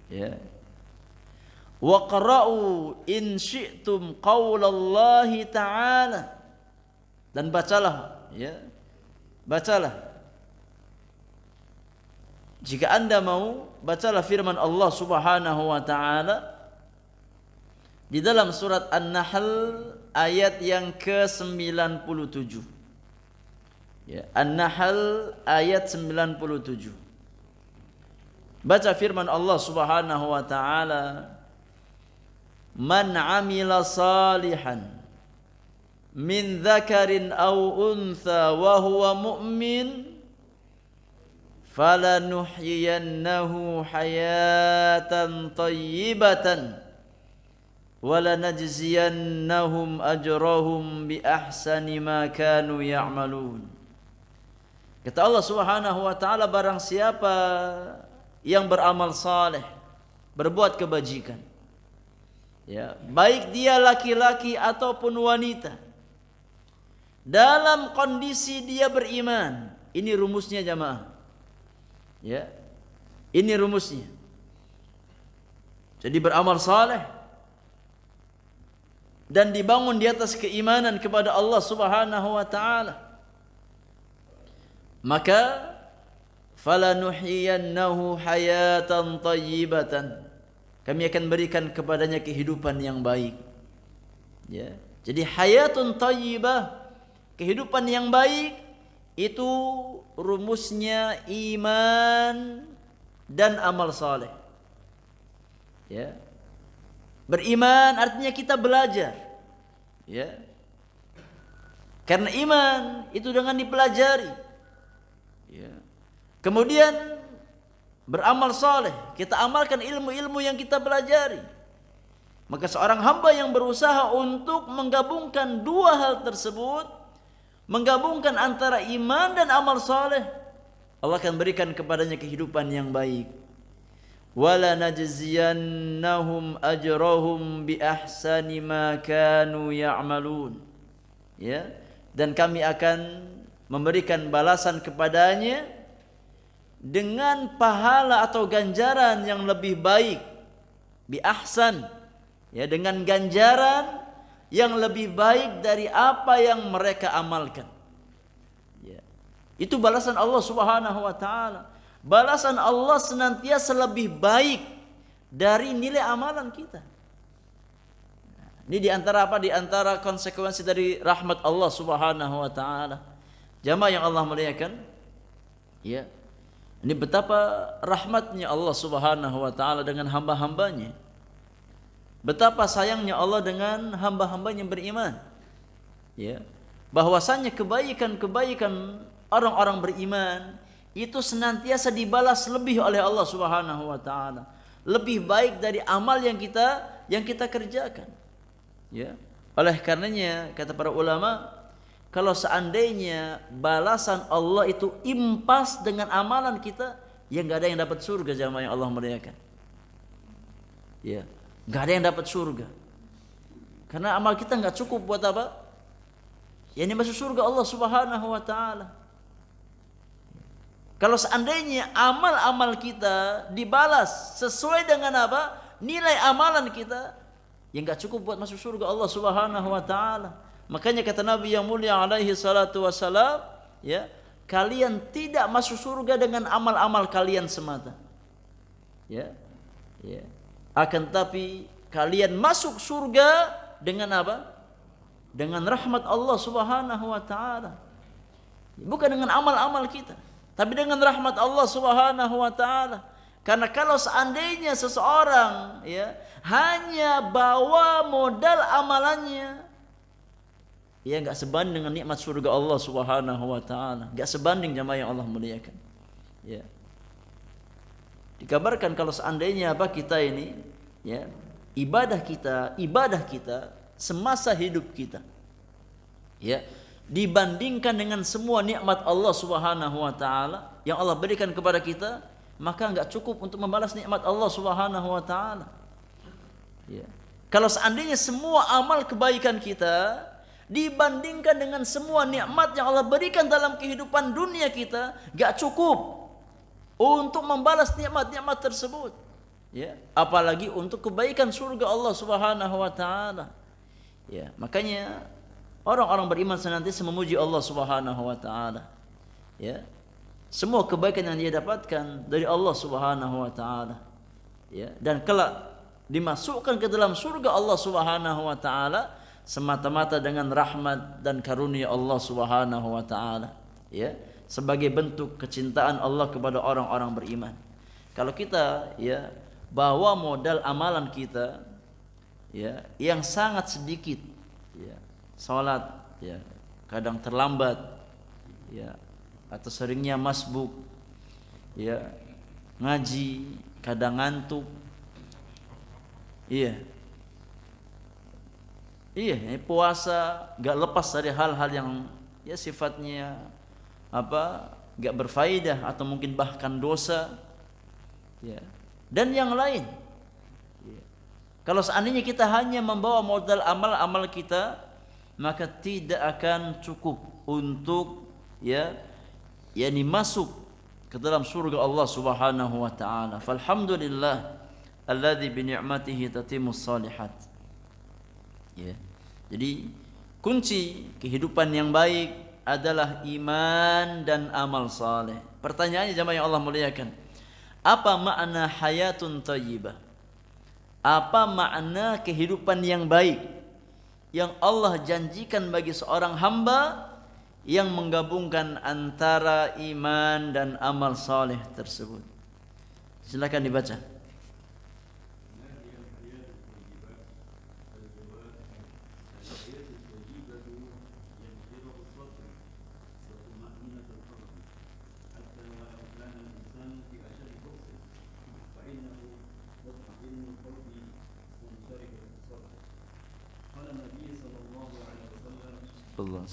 Ya. Wa qara'u in syi'tum qaulallahi ta'ala, dan bacalah, ya, bacalah, jika anda mau, bacalah firman Allah Subhanahu wa ta'ala di dalam surat An-Nahl ayat yang ke-97. Ya, An-Nahl ayat 97. Baca firman Allah Subhanahu wa ta'ala, man 'amila salihan min dzakarin aw untha wa huwa mu'min falanuhyiyannahu hayatan thayyibatan walanajziyannahum ajrahum bi ahsani ma kanu ya'malun. Kata Allah Subhanahu wa taala, barang siapa yang beramal saleh, berbuat kebajikan, ya, baik dia laki-laki ataupun wanita, dalam kondisi dia beriman. Ini rumusnya jamaah. Ya. Ini rumusnya. Jadi beramal saleh dan dibangun di atas keimanan kepada Allah Subhanahu wa taala, maka falanuhyiyannahu hayatan thayyibatan, kami akan berikan kepadanya kehidupan yang baik. Ya. Jadi hayatun thayyibah, kehidupan yang baik, itu rumusnya iman dan amal saleh. Ya. Beriman artinya kita belajar, ya. Karena iman itu dengan dipelajari, ya. Kemudian beramal saleh, kita amalkan ilmu-ilmu yang kita pelajari. Maka seorang hamba yang berusaha untuk menggabungkan dua hal tersebut, menggabungkan antara iman dan amal saleh, Allah akan berikan kepadanya kehidupan yang baik. Wala najziyannahum ajrahum bi ahsani ma kanu ya'malun. Ya, dan kami akan memberikan balasan kepadanya dengan pahala atau ganjaran yang lebih baik. Bi ahsan, ya, dengan ganjaran yang lebih baik dari apa yang mereka amalkan. Ya. Itu balasan Allah Subhanahu wa taala. Balasan Allah senantiasa lebih baik dari nilai amalan kita. Ini di antara apa? Di antara konsekuensi dari rahmat Allah Subhanahu wa taala. Jamaah yang Allah muliakan, ya. Ini betapa rahmatnya Allah Subhanahu wa taala dengan hamba-hambanya. Betapa sayangnya Allah dengan hamba-hambanya yang beriman. Ya. Bahwasanya kebaikan-kebaikan orang-orang beriman itu senantiasa dibalas lebih oleh Allah Subhanahu wa taala. Lebih baik dari amal yang kita kerjakan. Ya. Oleh karenanya kata para ulama, kalau seandainya balasan Allah itu impas dengan amalan kita, ya enggak ada yang dapat surga jamaah yang Allah muliakan. Ya. Enggak ada yang dapat surga. Karena amal kita enggak cukup buat apa? Ya, ini masuk surga Allah Subhanahu wa taala. Kalau seandainya amal-amal kita dibalas sesuai dengan apa? Nilai amalan kita, yang enggak cukup buat masuk surga Allah Subhanahu wa taala. Makanya kata Nabi yang mulia alaihi salatu wassalam, ya, kalian tidak masuk surga dengan amal-amal kalian semata. Ya. Ya. Akan tapi kalian masuk surga dengan apa? Dengan rahmat Allah Subhanahu wa taala. Bukan dengan amal-amal kita, tapi dengan rahmat Allah Subhanahu wa taala. Karena kalau seandainya seseorang, ya, hanya bawa modal amalannya, ya enggak sebanding dengan nikmat surga Allah Subhanahu wa taala. Enggak sebanding jamaah yang Allah muliakan. Ya. Dikabarkan kalau seandainya apa kita ini, ya, ibadah kita semasa hidup kita, ya, dibandingkan dengan semua nikmat Allah Subhanahu wa taala yang Allah berikan kepada kita, maka enggak cukup untuk membalas nikmat Allah Subhanahu wa taala. Ya. Kalau seandainya semua amal kebaikan kita dibandingkan dengan semua nikmat yang Allah berikan dalam kehidupan dunia kita, enggak cukup untuk membalas nikmat-nikmat tersebut. Ya, apalagi untuk kebaikan surga Allah Subhanahu wa taala. Ya, makanya orang-orang beriman senantiasa memuji Allah Subhanahu wa taala. Ya. Semua kebaikan yang dia dapatkan dari Allah Subhanahu wa taala. Ya, dan kelak dimasukkan ke dalam surga Allah Subhanahu wa taala semata-mata dengan rahmat dan karunia Allah Subhanahu wa taala. Ya, sebagai bentuk kecintaan Allah kepada orang-orang beriman. Kalau kita, ya, bawa modal amalan kita, ya, yang sangat sedikit, ya, salat, ya, kadang terlambat, ya, atau seringnya masbuk, ya, ngaji, kadang ngantuk. Iya. Iya, puasa gak lepas dari hal-hal yang ya sifatnya apa? Gak berfaedah atau mungkin bahkan dosa. Ya. Dan yang lain. Ya. Kalau seandainya kita hanya membawa modal amal-amal kita, maka tidak akan cukup untuk yakni masuk ke dalam surga Allah Subhanahu wa taala. Falhamdulillah alladzi bi ni'matihi tatimmus shalihat. Ya. Jadi kunci kehidupan yang baik adalah iman dan amal saleh. Pertanyaannya jemaah yang Allah muliakan, apa makna hayatun thayyibah? Apa makna kehidupan yang baik yang Allah janjikan bagi seorang hamba yang menggabungkan antara iman dan amal saleh tersebut? Silakan dibaca. Allah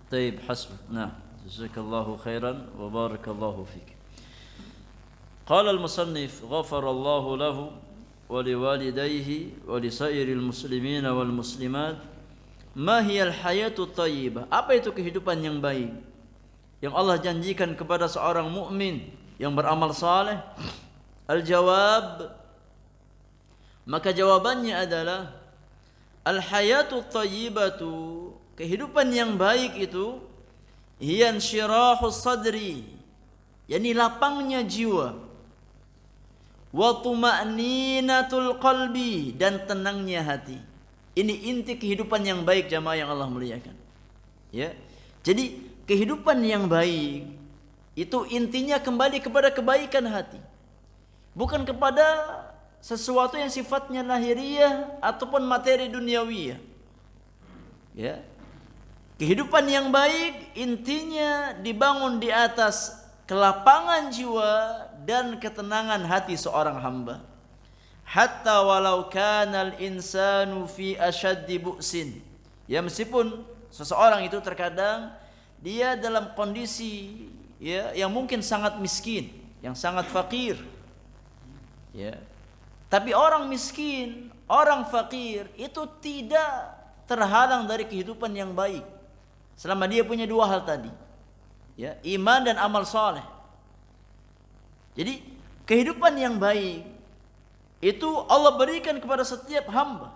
طيب حسبك. نعم جزاك الله خيرا وبارك الله فيك. قال المصنف غفر الله له ولوالديه ولسائر المسلمين والمسلمات ما هي الحياة الطيبة. Apa itu kehidupan yang baik yang Allah janjikan kepada seorang mukmin yang beramal saleh? Al-jawab, maka jawabannya adalah al-hayatu thayyibatu, kehidupan yang baik itu hiyan syirahus sadri, yakni lapangnya jiwa, wa tuma'ninatul qalbi, dan tenangnya hati. Ini inti kehidupan yang baik jamaah yang Allah muliakan. Ya. Jadi kehidupan yang baik itu intinya kembali kepada kebaikan hati, bukan kepada sesuatu yang sifatnya lahiriah ataupun materi duniawiyah. Ya. Kehidupan yang baik intinya dibangun di atas kelapangan jiwa dan ketenangan hati seorang hamba. Hatta walau kanal insanu fi asyaddi bu'sin. Ya, meskipun seseorang itu terkadang dia dalam kondisi ya yang mungkin sangat miskin, yang sangat fakir. Ya. Tapi orang miskin, orang fakir itu tidak terhalang dari kehidupan yang baik. Selama dia punya dua hal tadi. Ya, iman dan amal saleh. Jadi, kehidupan yang baik itu Allah berikan kepada setiap hamba.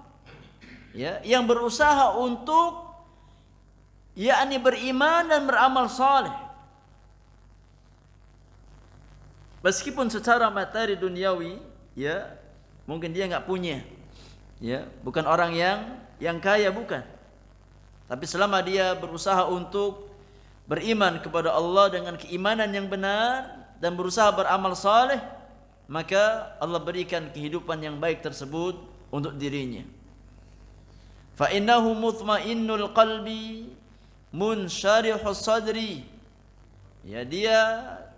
Ya, yang berusaha untuk yakni beriman dan beramal saleh. Meskipun secara materi duniawi, ya, mungkin dia enggak punya. Ya, bukan orang yang kaya, bukan. Tapi selama dia berusaha untuk beriman kepada Allah dengan keimanan yang benar dan berusaha beramal saleh, maka Allah berikan kehidupan yang baik tersebut untuk dirinya. Fa innahu mutmainnul qalbi munsyarihus sadri. Ya, dia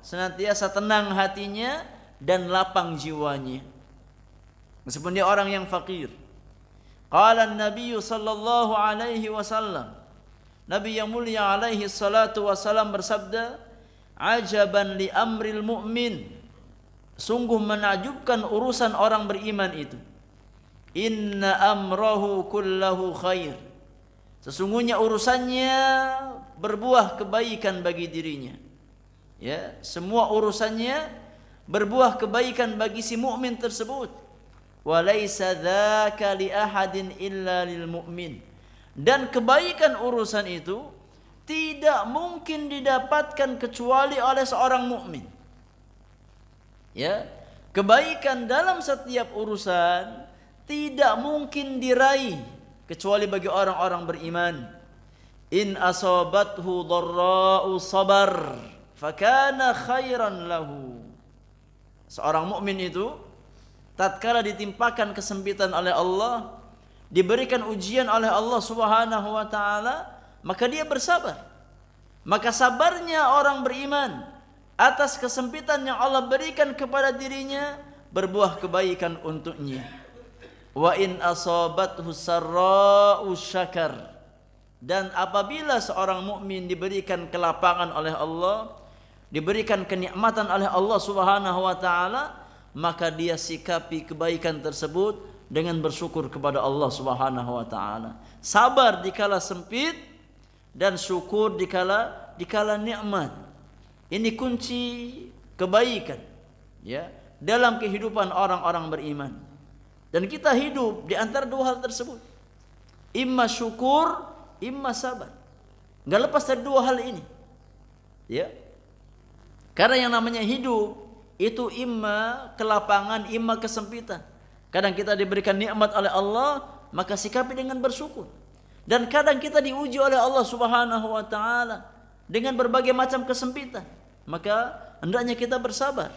senantiasa tenang hatinya dan lapang jiwanya. Meskipun dia orang yang fakir. Qala an-nabiy sallallahu alaihi wasallam, Nabi yang mulia alaihi salatu wasallam bersabda, ajaban li amril mu'min, sungguh menakjubkan urusan orang beriman itu. Inna amrahu kullahu khair, sesungguhnya urusannya berbuah kebaikan bagi dirinya. Ya, semua urusannya berbuah kebaikan bagi si mukmin tersebut. Walaysa dzaka li ahadin illa lil mu'min, dan kebaikan urusan itu tidak mungkin didapatkan kecuali oleh seorang mukmin. Ya, kebaikan dalam setiap urusan tidak mungkin diraih kecuali bagi orang-orang beriman. In asabathu dharra'u sabar fakana khairan lahu. Seorang mukmin itu tatkala ditimpakan kesempitan oleh Allah, diberikan ujian oleh Allah Subhanahu wa taala, maka dia bersabar. Maka sabarnya orang beriman atas kesempitan yang Allah berikan kepada dirinya berbuah kebaikan untuknya. Wa in asabathu sarra'u syakar, dan apabila seorang mukmin diberikan kelapangan oleh Allah, diberikan kenikmatan oleh Allah Subhanahu wa taala, maka dia sikapi kebaikan tersebut dengan bersyukur kepada Allah Subhanahu wa taala. Sabar dikala sempit dan syukur dikala nikmat. Ini kunci kebaikan, ya, dalam kehidupan orang-orang beriman. Dan kita hidup di antara dua hal tersebut. Imma syukur, imma sabar. Enggak lepas dari dua hal ini. Ya. Karena yang namanya hidup itu imma kelapangan, imma kesempitan. Kadang kita diberikan nikmat oleh Allah, maka sikapi dengan bersyukur. Dan kadang kita diuji oleh Allah Subhanahu wa taala dengan berbagai macam kesempitan, maka hendaknya kita bersabar.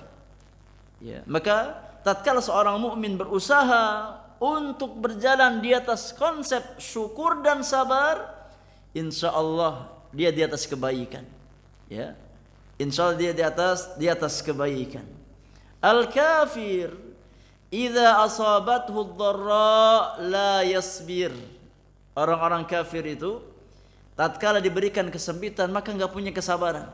Ya, maka tatkala seorang mukmin berusaha untuk berjalan di atas konsep syukur dan sabar, insyaallah dia di atas kebaikan. Ya. Insyaallah dia di atas kebaikan. Al-kafir idza asabathu ad-dharra la yasbir. Orang-orang kafir itu tatkala diberikan kesempitan maka enggak punya kesabaran.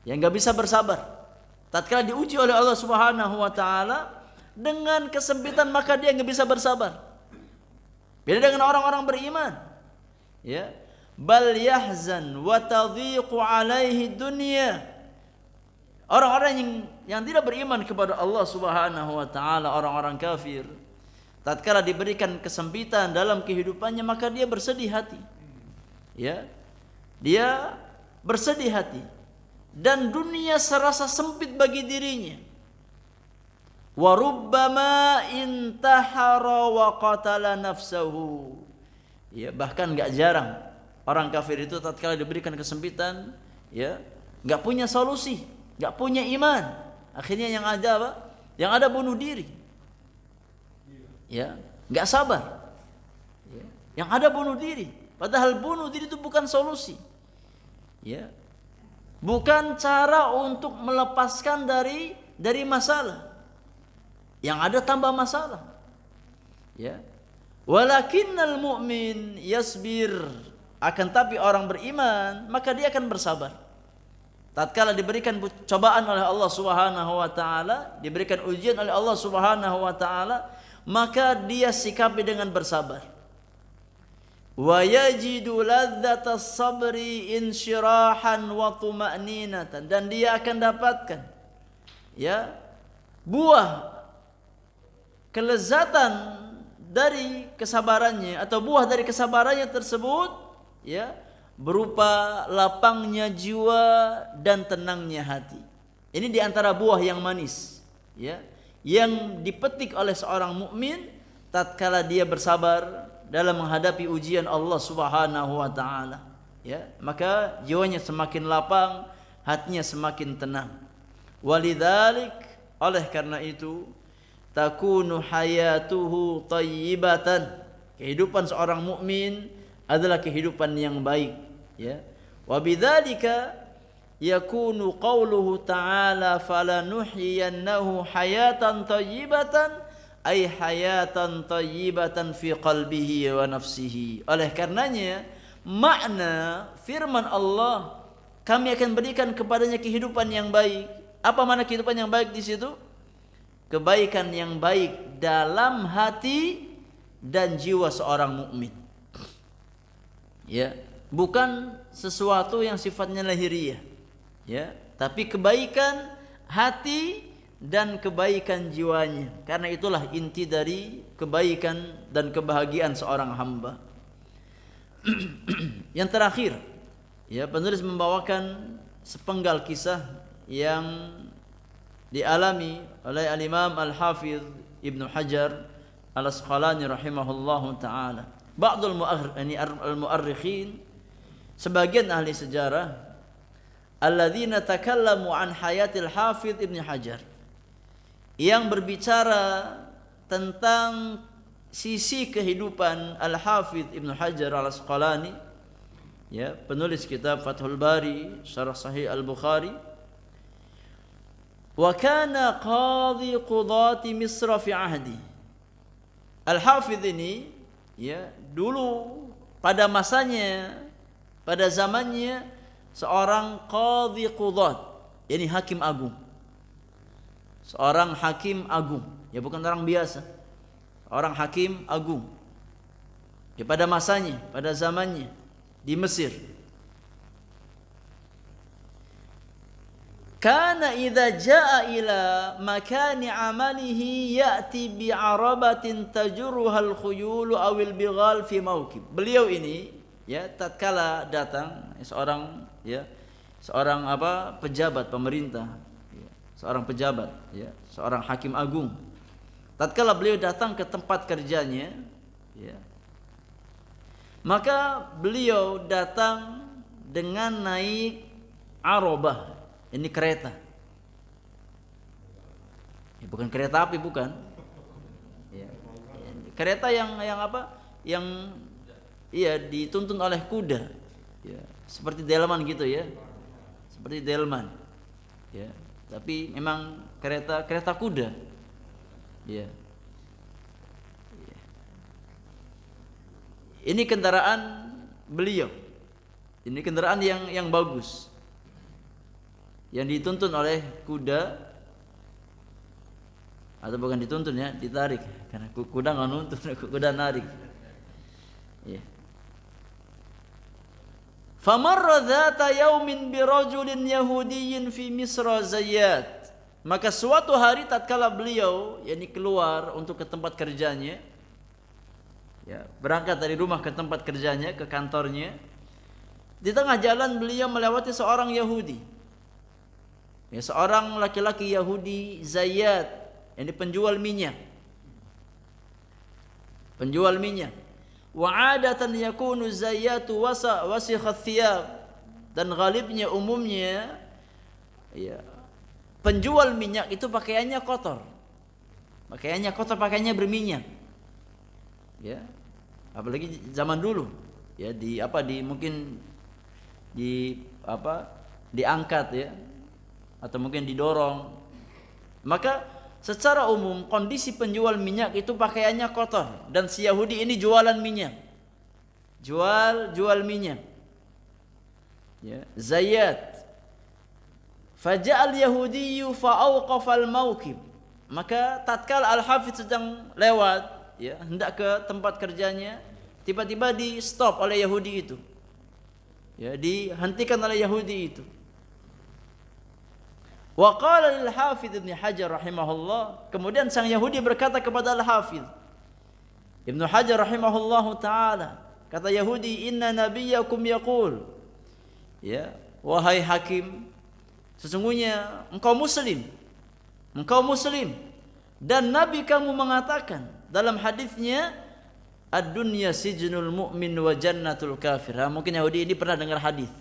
Ya, enggak bisa bersabar. Tatkala diuji oleh Allah Subhanahu wa taala dengan kesempitan maka dia enggak bisa bersabar. Beda dengan orang-orang beriman. Ya. Bal yahzan wa tadhiqu alaihi dunya. Orang-orang yang tidak beriman kepada Allah Subhanahu wa taala, orang-orang kafir, tatkala diberikan kesempitan dalam kehidupannya maka dia bersedih hati. Ya. Dia bersedih hati dan dunia serasa sempit bagi dirinya. Wa rubbama intahara wa qatala nafsahu. Ya, bahkan enggak jarang orang kafir itu tatkala diberikan kesempitan, ya, enggak punya solusi, enggak punya iman. Akhirnya yang ada apa? Yang ada bunuh diri. Ya, enggak sabar. Ya, yang ada bunuh diri. Padahal bunuh diri itu bukan solusi. Ya. Bukan cara untuk melepaskan dari masalah. Yang ada tambah masalah. Ya. Walakinnal mu'min yasbir. Akan tapi orang beriman, maka dia akan bersabar. Tatkala diberikan cobaan oleh Allah Subhanahu wa taala, diberikan ujian oleh Allah Subhanahu wa taala, maka dia sikapi dengan bersabar. Wa yajidu ladzatas sabri insyirahan wa tuma'ninatan, dan dia akan dapatkan ya buah kelezatan dari kesabarannya, atau buah dari kesabarannya tersebut ya berupa lapangnya jiwa dan tenangnya hati. Ini diantara buah yang manis ya yang dipetik oleh seorang mukmin tatkala dia bersabar dalam menghadapi ujian Allah Subhanahu wa taala ya, maka jiwanya semakin lapang, hatinya semakin tenang. Walidzalik, oleh karena itu, takunu hayatuhu thayyibatan, kehidupan seorang mukmin adalah kehidupan yang baik ya. Wa bidzalika yakunu qauluhu ta'ala falanuhyiyannahu hayatan thayyibatan, ay hayatan thayyibatan fi qalbihi wa nafsihi. Oleh karenanya makna firman Allah, kami akan berikan kepadanya kehidupan yang baik. Apa makna kehidupan yang baik di situ? Kebaikan yang baik dalam hati dan jiwa seorang mukmin. Ya, bukan sesuatu yang sifatnya lahiriah. Ya, tapi kebaikan hati dan kebaikan jiwanya. Karena itulah inti dari kebaikan dan kebahagiaan seorang hamba. Yang terakhir, ya, penulis membawakan sepenggal kisah yang dialami oleh al-Imam Al-Hafidh Ibnu Hajar Al-Asqalani rahimahullahu taala. Ba'dul al-mu'arrikhin, sebagian ahli sejarah, alladzina takallamu an hayatil Hafidh Ibnu Hajar, yang berbicara tentang sisi kehidupan Al-Hafidh Ibnu Hajar Al-Asqalani, ya, penulis kitab Fathul Bari, Syarah Sahih Al-Bukhari. Wa kana qadhi qudati Misr fi ahdi. Al-Hafidh ini ya dulu pada masanya, pada zamannya seorang qadhi qudat, yakni hakim agung. Seorang hakim agung, ya bukan orang biasa. Orang hakim agung. Ya pada masanya, pada zamannya di Mesir. Kana idza jaa ila makani amalihi ya'ti bi'arabatin tajruha al-khuyul aw al-bighal fi mawkib. Beliau ini ya tatkala datang seorang pejabat pemerintah, seorang pejabat ya, seorang hakim agung. Tatkala beliau datang ke tempat kerjanya ya, maka beliau datang dengan naik arabah, ini kereta. Ya, bukan kereta api, bukan. Ya. Kereta yang apa? Yang iya dituntun oleh kuda. Ya, seperti delman gitu ya. Seperti delman. Ya, tapi memang kereta kuda. Ya. Ini kendaraan beliau. Ini kendaraan yang bagus, yang dituntun oleh kuda, atau bukan dituntun ya, ditarik, karena kuda nggak nuntun, kuda narik. Ya. Famarra dzata yaumin birajulin yahudiyyin fi Misra Zayyat. Maka suatu hari tatkala beliau yakni keluar untuk ke tempat kerjanya, ya, berangkat dari rumah ke tempat kerjanya, ke kantornya, di tengah jalan beliau melewati seorang Yahudi. Ya, seorang laki-laki Yahudi Zayyat, ini penjual minyak. Penjual minyak. Wa 'adatan yakunu Zayyatu wasikhat thiyab, dan ghalibnya umumnya ya penjual minyak itu pakaiannya kotor. Pakaiannya kotor, pakaiannya berminyak. Ya. Apalagi zaman dulu. ya mungkin diangkat ya, atau mungkin didorong, maka secara umum kondisi penjual minyak itu pakaiannya kotor, dan si Yahudi ini jualan minyak, jual minyak, ya, zayyat. Faja'al Yahudiyyu fa'awqafal mawqib, maka tatkala Al-Hafidz sedang lewat, ya, hendak ke tempat kerjanya, tiba-tiba di stop oleh Yahudi itu, ya, dihentikan oleh Yahudi itu. Wa qala lil Hafidz Ibnu Hajar rahimahullah, kemudian sang Yahudi berkata kepada Al-Hafidz Ibnu Hajar rahimahullahu taala, kata Yahudi, inna nabiyyakum yaqul, ya, wahai hakim, sesungguhnya engkau muslim, dan nabi kamu mengatakan dalam hadisnya, ad-dunya sijnul mu'min wa jannatul kafir. Mungkin Yahudi ini pernah dengar hadis,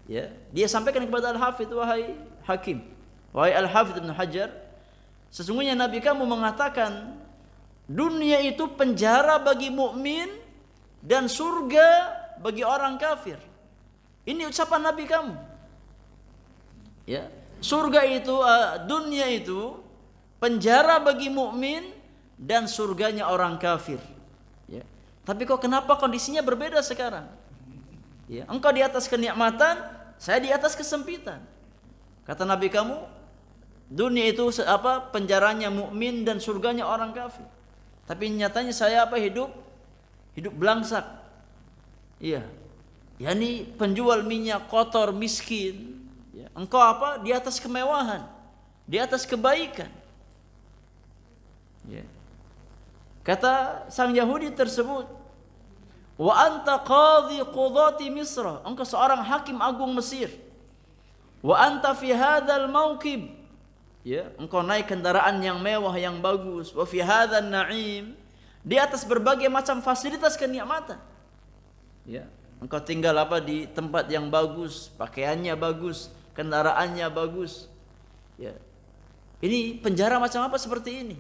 ya, dia sampaikan kepada Al-Hafidz, wahai hakim, wahai Al-Hafidz Ibnu Hajar, sesungguhnya nabi kamu mengatakan dunia itu penjara bagi mukmin dan surga bagi orang kafir. Ini ucapan nabi kamu, ya, surga itu, dunia itu penjara bagi mukmin dan surganya orang kafir, ya. Tapi kok kenapa kondisinya berbeda sekarang? Ya, engkau di atas kenikmatan, saya di atas kesempitan. Kata nabi kamu, dunia itu penjaranya mukmin dan surganya orang kafir. Tapi nyatanya saya hidup belangsak. Iya. Yani penjual minyak kotor, miskin. Ya. Engkau di atas kemewahan, di atas kebaikan. Ya. Kata sang Yahudi tersebut, wa anta qadhi qudati Misra, engkau seorang hakim agung Mesir. Wa anta fi hadzal mauqib, ya, engkau naik kendaraan yang mewah yang bagus. Wa fi hadzal na'im, di atas berbagai macam fasilitas kenikmatan. Ya, engkau tinggal di tempat yang bagus, pakaiannya bagus, kendaraannya bagus. Ya. Ini penjara macam apa seperti ini?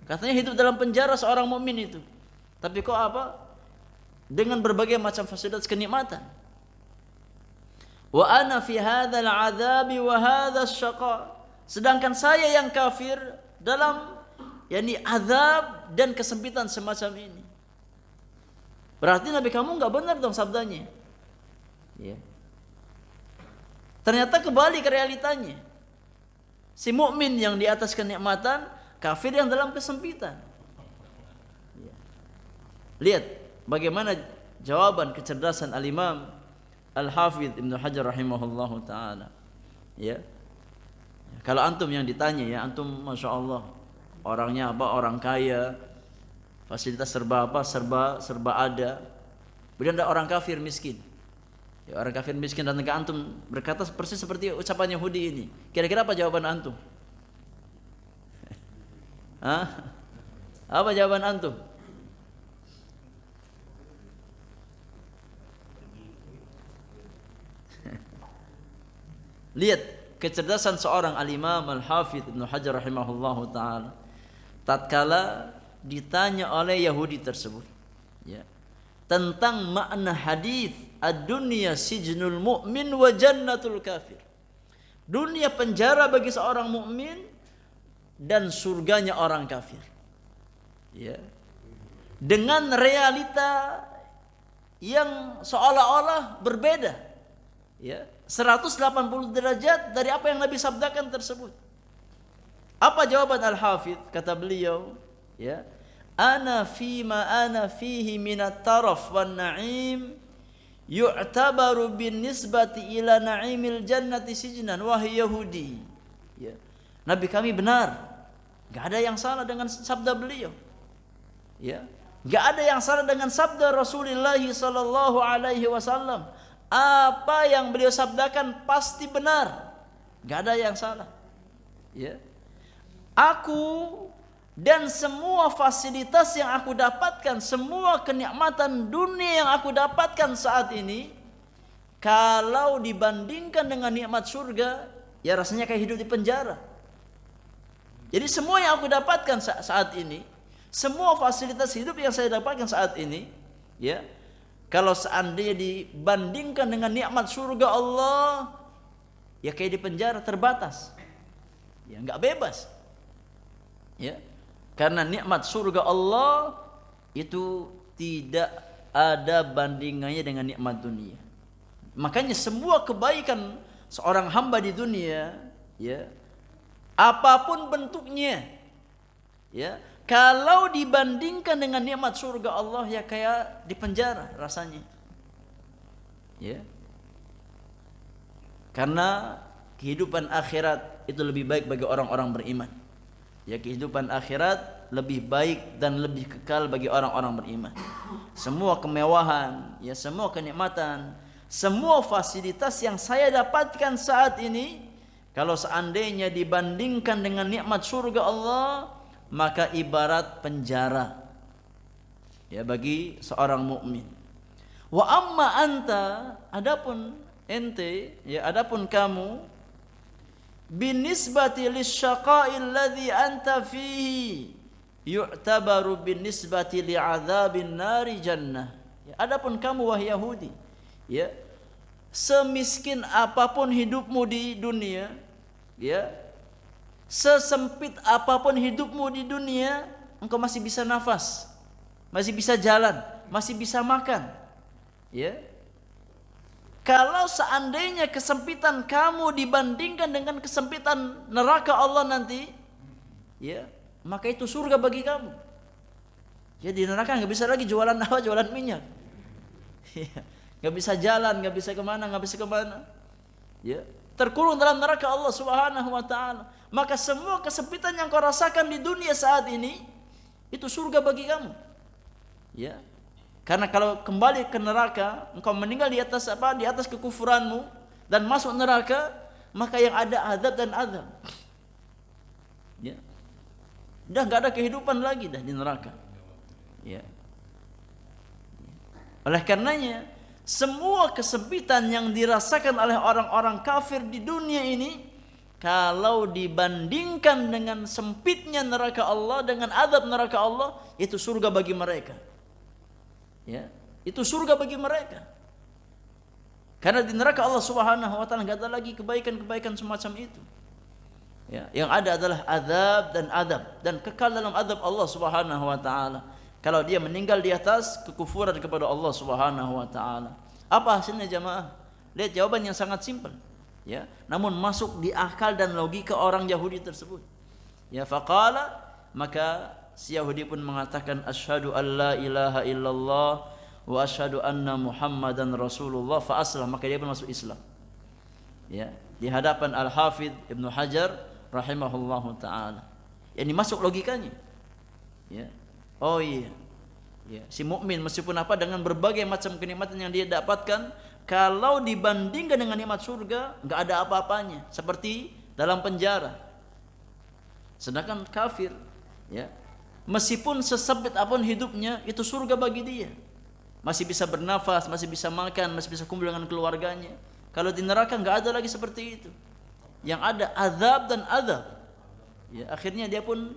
Katanya hidup dalam penjara seorang mukmin itu. Tapi kok dengan berbagai macam fasilitas kenikmatan. Wa ana fi hadzal adzabi wa hadzal syaqa, sedangkan saya yang kafir dalam azab dan kesempitan semacam ini. Berarti nabi kamu enggak benar dong sabdanya. Ya. Ternyata kembali ke realitanya. Si mukmin yang di atas kenikmatan, kafir yang dalam kesempitan. Ya. Lihat bagaimana jawaban kecerdasan Al-Imam Al-Hafidz Ibnu Hajar rahimahullahu taala. Ya. Kalau antum yang ditanya, ya, antum Masya Allah, orangnya orang kaya, fasilitas serba ada. Kemudian ada orang kafir miskin. Ya, orang kafir miskin datang ke antum berkata persis seperti ucapan Yahudi ini. Kira-kira apa jawaban antum? Apa jawaban antum? Lihat kecerdasan seorang Al-Imam Al-Hafidz Ibnu Hajar rahimahullahu taala. Tatkala ditanya oleh Yahudi tersebut, ya, tentang makna hadis ad-dunya sijnul mu'min wa jannatul kafir. Dunia penjara bagi seorang mukmin dan surganya orang kafir. Ya. Dengan realita yang seolah-olah berbeda. Ya, 180 derajat dari apa yang Nabi sabdakan tersebut. Apa jawaban Al-Hafidz? Kata beliau, ya, ana fima ana fihi minat taraf wan na'im yu'tabaru bin nisbati ila na'imil jannati sijnan wahai Yahudi. Ya. Nabi kami benar, enggak ada yang salah dengan sabda beliau. Ya, enggak ada yang salah dengan sabda Rasulullah sallallahu alaihi wasallam. Apa yang beliau sabdakan pasti benar, enggak ada yang salah. Ya. Aku dan semua fasilitas yang aku dapatkan, semua kenikmatan dunia yang aku dapatkan saat ini, kalau dibandingkan dengan nikmat surga, ya rasanya kayak hidup di penjara. Jadi semua yang aku dapatkan saat ini, semua fasilitas hidup yang saya dapatkan saat ini, ya, Kalau seandainya dibandingkan dengan nikmat surga Allah, ya kayak di penjara terbatas. Ya enggak bebas. Ya. Karena nikmat surga Allah itu tidak ada bandingannya dengan nikmat dunia. Makanya semua kebaikan seorang hamba di dunia, ya, apapun bentuknya, ya, kalau dibandingkan dengan nikmat surga Allah, ya kayak di penjara rasanya. Ya. Karena kehidupan akhirat itu lebih baik bagi orang-orang beriman. Ya, kehidupan akhirat lebih baik dan lebih kekal bagi orang-orang beriman. Semua kemewahan, ya, semua kenikmatan, semua fasilitas yang saya dapatkan saat ini, kalau seandainya dibandingkan dengan nikmat surga Allah, maka ibarat penjara, ya, bagi seorang mukmin. Wa amma anta, adapun ente, ya, adapun kamu, binisbati lisyaqa'il ladzi anta fihi yu'tabaru binisbati li'adzabin nari jannah. Ya, adapun kamu wahai Yahudi, ya, semiskin apapun hidupmu di dunia, ya, sesempit apapun hidupmu di dunia, engkau masih bisa nafas, masih bisa jalan, masih bisa makan, ya. Kalau seandainya kesempitan kamu dibandingkan dengan kesempitan neraka Allah nanti, ya, maka itu surga bagi kamu. Ya, di neraka nggak bisa lagi jualan apa, jualan minyak. Ya, nggak bisa jalan, nggak bisa kemana, nggak bisa kemana. Ya, terkurung dalam neraka Allah Subhanahu Wa Taala. Maka semua kesempitan yang kau rasakan di dunia saat ini, itu surga bagi kamu. Ya. Karena kalau kembali ke neraka, engkau meninggal di atas apa? Di atas kekufuranmu dan masuk neraka, maka yang ada azab dan azab. Ya. Dah enggak ada kehidupan lagi dah di neraka. Ya. Oleh karenanya, semua kesempitan yang dirasakan oleh orang-orang kafir di dunia ini, kalau dibandingkan dengan sempitnya neraka Allah, dengan azab neraka Allah, itu surga bagi mereka. Ya, itu surga bagi mereka. Karena di neraka Allah Subhanahu wa taala enggak ada lagi kebaikan-kebaikan semacam itu. Ya, yang ada adalah azab dan adab, dan kekal dalam azab Allah Subhanahu wa taala. Kalau dia meninggal di atas kekufuran kepada Allah Subhanahu wa taala. Apa hasilnya jamaah? Lihat jawaban yang sangat simpel. Ya, namun masuk di akal dan logika orang Yahudi tersebut. Ya, faqala, maka si Yahudi pun mengatakan asyhadu alla ilaha illallah wa asyhadu anna Muhammadan Rasulullah, fa aslam, maka dia pun masuk Islam. Ya, di hadapan Al-Hafidz Ibnu Hajar rahimahullahu taala. Ini masuk logikanya. Ya. Oh iya. Ya, si mukmin meskipun apa, dengan berbagai macam kenikmatan yang dia dapatkan, kalau dibandingkan dengan nikmat surga, enggak ada apa-apanya, seperti dalam penjara. Sedangkan kafir, ya, meskipun sesempit apapun hidupnya, itu surga bagi dia. Masih bisa bernafas, masih bisa makan, masih bisa kumpul dengan keluarganya. Kalau di neraka enggak ada lagi seperti itu. Yang ada azab dan azab. Ya, akhirnya dia pun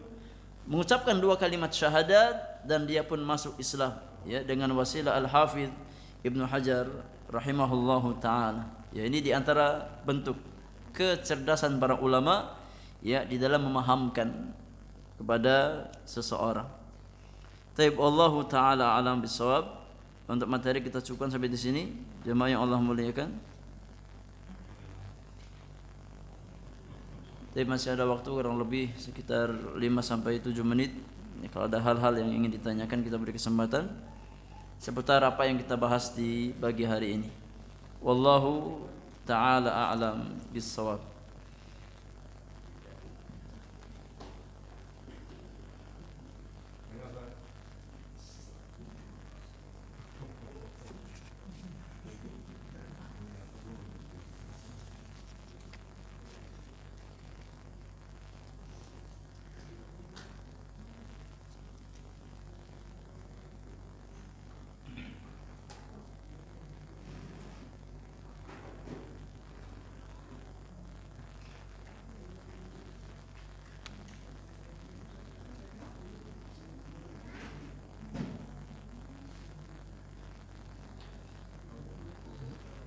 mengucapkan dua kalimat syahadat dan dia pun masuk Islam, ya, dengan wasilah Al-Hafidz Ibnu Hajar rahimahullahu taala. Ya, ini di antara bentuk kecerdasan para ulama, ya, di dalam memahamkan kepada seseorang. Taib Allahu taala alam bisawab. Untuk materi kita cukupkan sampai di sini. Jemaah yang Allah muliakan. Tapi masih ada waktu kurang lebih sekitar 5 sampai 7 menit. Ya, kalau ada hal-hal yang ingin ditanyakan, kita beri kesempatan seputar apa yang kita bahas di pagi hari ini. Wallahu taala a'lam bis-shawab.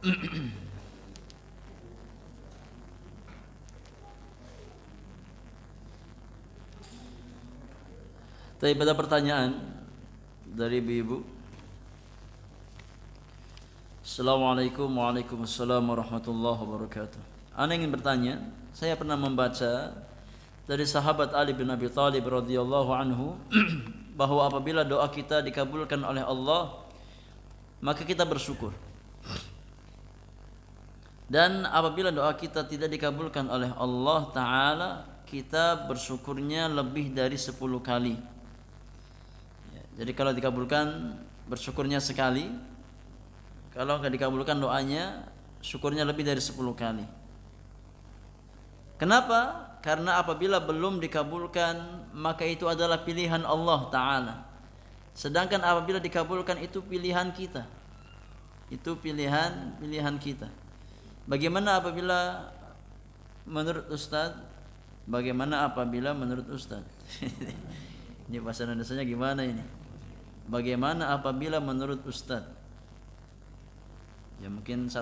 Tapi pada pertanyaan dari ibu-ibu. Assalamualaikum waalaikumsalam warahmatullahi wabarakatuh. Ana ingin bertanya, saya pernah membaca dari sahabat Ali bin Abi Thalib radhiyallahu anhu bahwa apabila doa kita dikabulkan oleh Allah, maka kita bersyukur. Dan apabila doa kita tidak dikabulkan oleh Allah Ta'ala, kita bersyukurnya lebih dari 10 kali. Jadi kalau dikabulkan bersyukurnya sekali, kalau tidak dikabulkan doanya syukurnya lebih dari 10 kali. Kenapa? Karena apabila belum dikabulkan maka itu adalah pilihan Allah Ta'ala. Sedangkan apabila dikabulkan itu pilihan kita. Itu pilihan kita. Bagaimana apabila menurut Ustaz? Bagaimana apabila menurut Ustaz? Ini bahasa Indonesianya gimana ini? Bagaimana apabila menurut Ustaz? Ya mungkin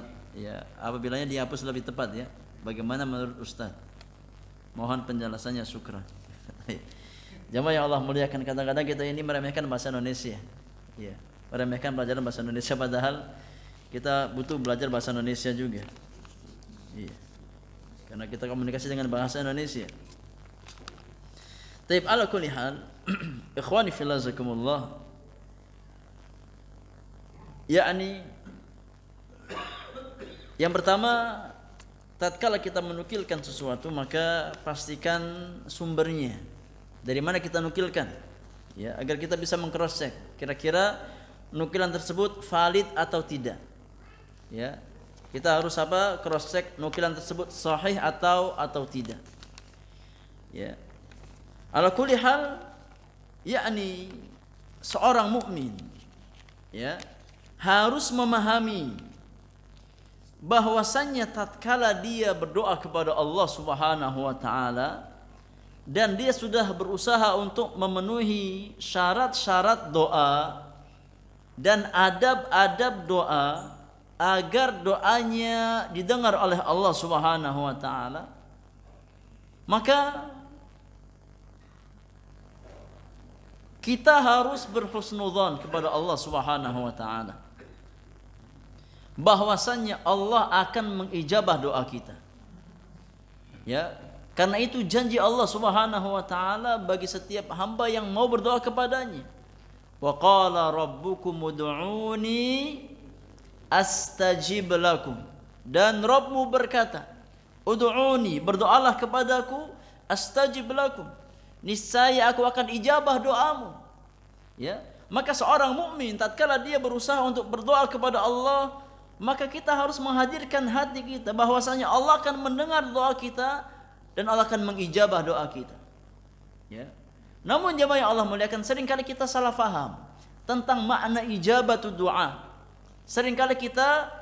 apabilanya dihapus lebih tepat ya. Bagaimana menurut Ustaz? Mohon penjelasannya, syukran. Jamaah yang Allah muliakan, kadang-kadang kita ini meremehkan bahasa Indonesia. Ya, meremehkan pelajaran bahasa Indonesia padahal kita butuh belajar bahasa Indonesia juga. Iya. Karena kita komunikasi dengan bahasa Indonesia. Taib ala kulli hal, ikhwani fillah zakumullah. Yakni yang pertama, tatkala kita menukilkan sesuatu maka pastikan sumbernya. Dari mana kita nukilkan? Ya, agar kita bisa meng-cross check kira-kira nukilan tersebut valid atau tidak. Ya. Kita harus cross check nukilan tersebut sahih atau tidak. Ya. Ala kulli hal, yakni seorang mukmin ya harus memahami bahwasannya tatkala dia berdoa kepada Allah Subhanahu wa taala dan dia sudah berusaha untuk memenuhi syarat-syarat doa dan adab-adab doa agar doanya didengar oleh Allah Subhanahu wa taala, maka kita harus berhusnudzon kepada Allah Subhanahu wa taala bahwasannya Allah akan mengijabah doa kita. Ya, karena itu janji Allah Subhanahu wa taala bagi setiap hamba yang mau berdoa kepadanya. Wa qala rabbukum ud'uni astajib lakum. Dan Rabbmu berkata, ud'uni, berdoalah kepadaku, astajib lakum, niscaya aku akan ijabah doamu. Ya, maka seorang mukmin tatkala dia berusaha untuk berdoa kepada Allah, maka kita harus menghadirkan hati kita bahwasanya Allah akan mendengar doa kita dan Allah akan mengijabah doa kita. Ya. Namun jemaah yang Allah muliakan, seringkali kita salah faham tentang makna ijabatu doa. Seringkali kita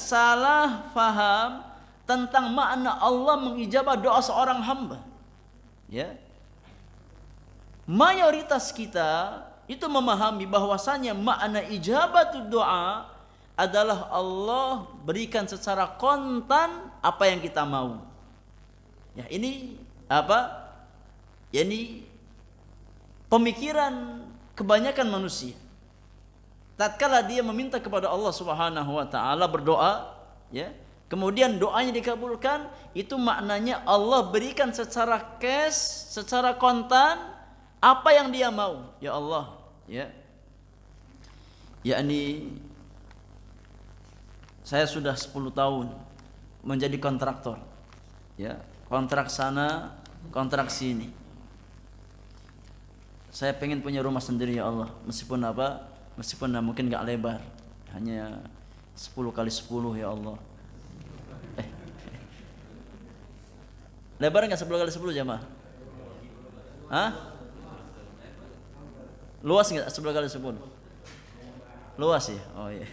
salah faham tentang makna Allah mengijabah doa seorang hamba. Ya. Mayoritas kita itu memahami bahwasanya makna ijabatu doa adalah Allah berikan secara kontan apa yang kita mau. Ya, ini apa? Ya, ini pemikiran kebanyakan manusia. Tatkala dia meminta kepada Allah Subhanahu wa taala berdoa, ya, kemudian doanya dikabulkan, itu maknanya Allah berikan secara cash, secara kontan apa yang dia mau. Ya Allah, ya. Yakni saya sudah 10 tahun menjadi kontraktor. Ya, kontrak sana, kontrak sini. Saya pengen punya rumah sendiri ya Allah, meskipun mungkin enggak lebar, hanya 10 kali 10 ya Allah. Lebar enggak 10 kali 10 jemaah? Hah? Luas enggak 10 kali 10? Luas ya? Oh iya.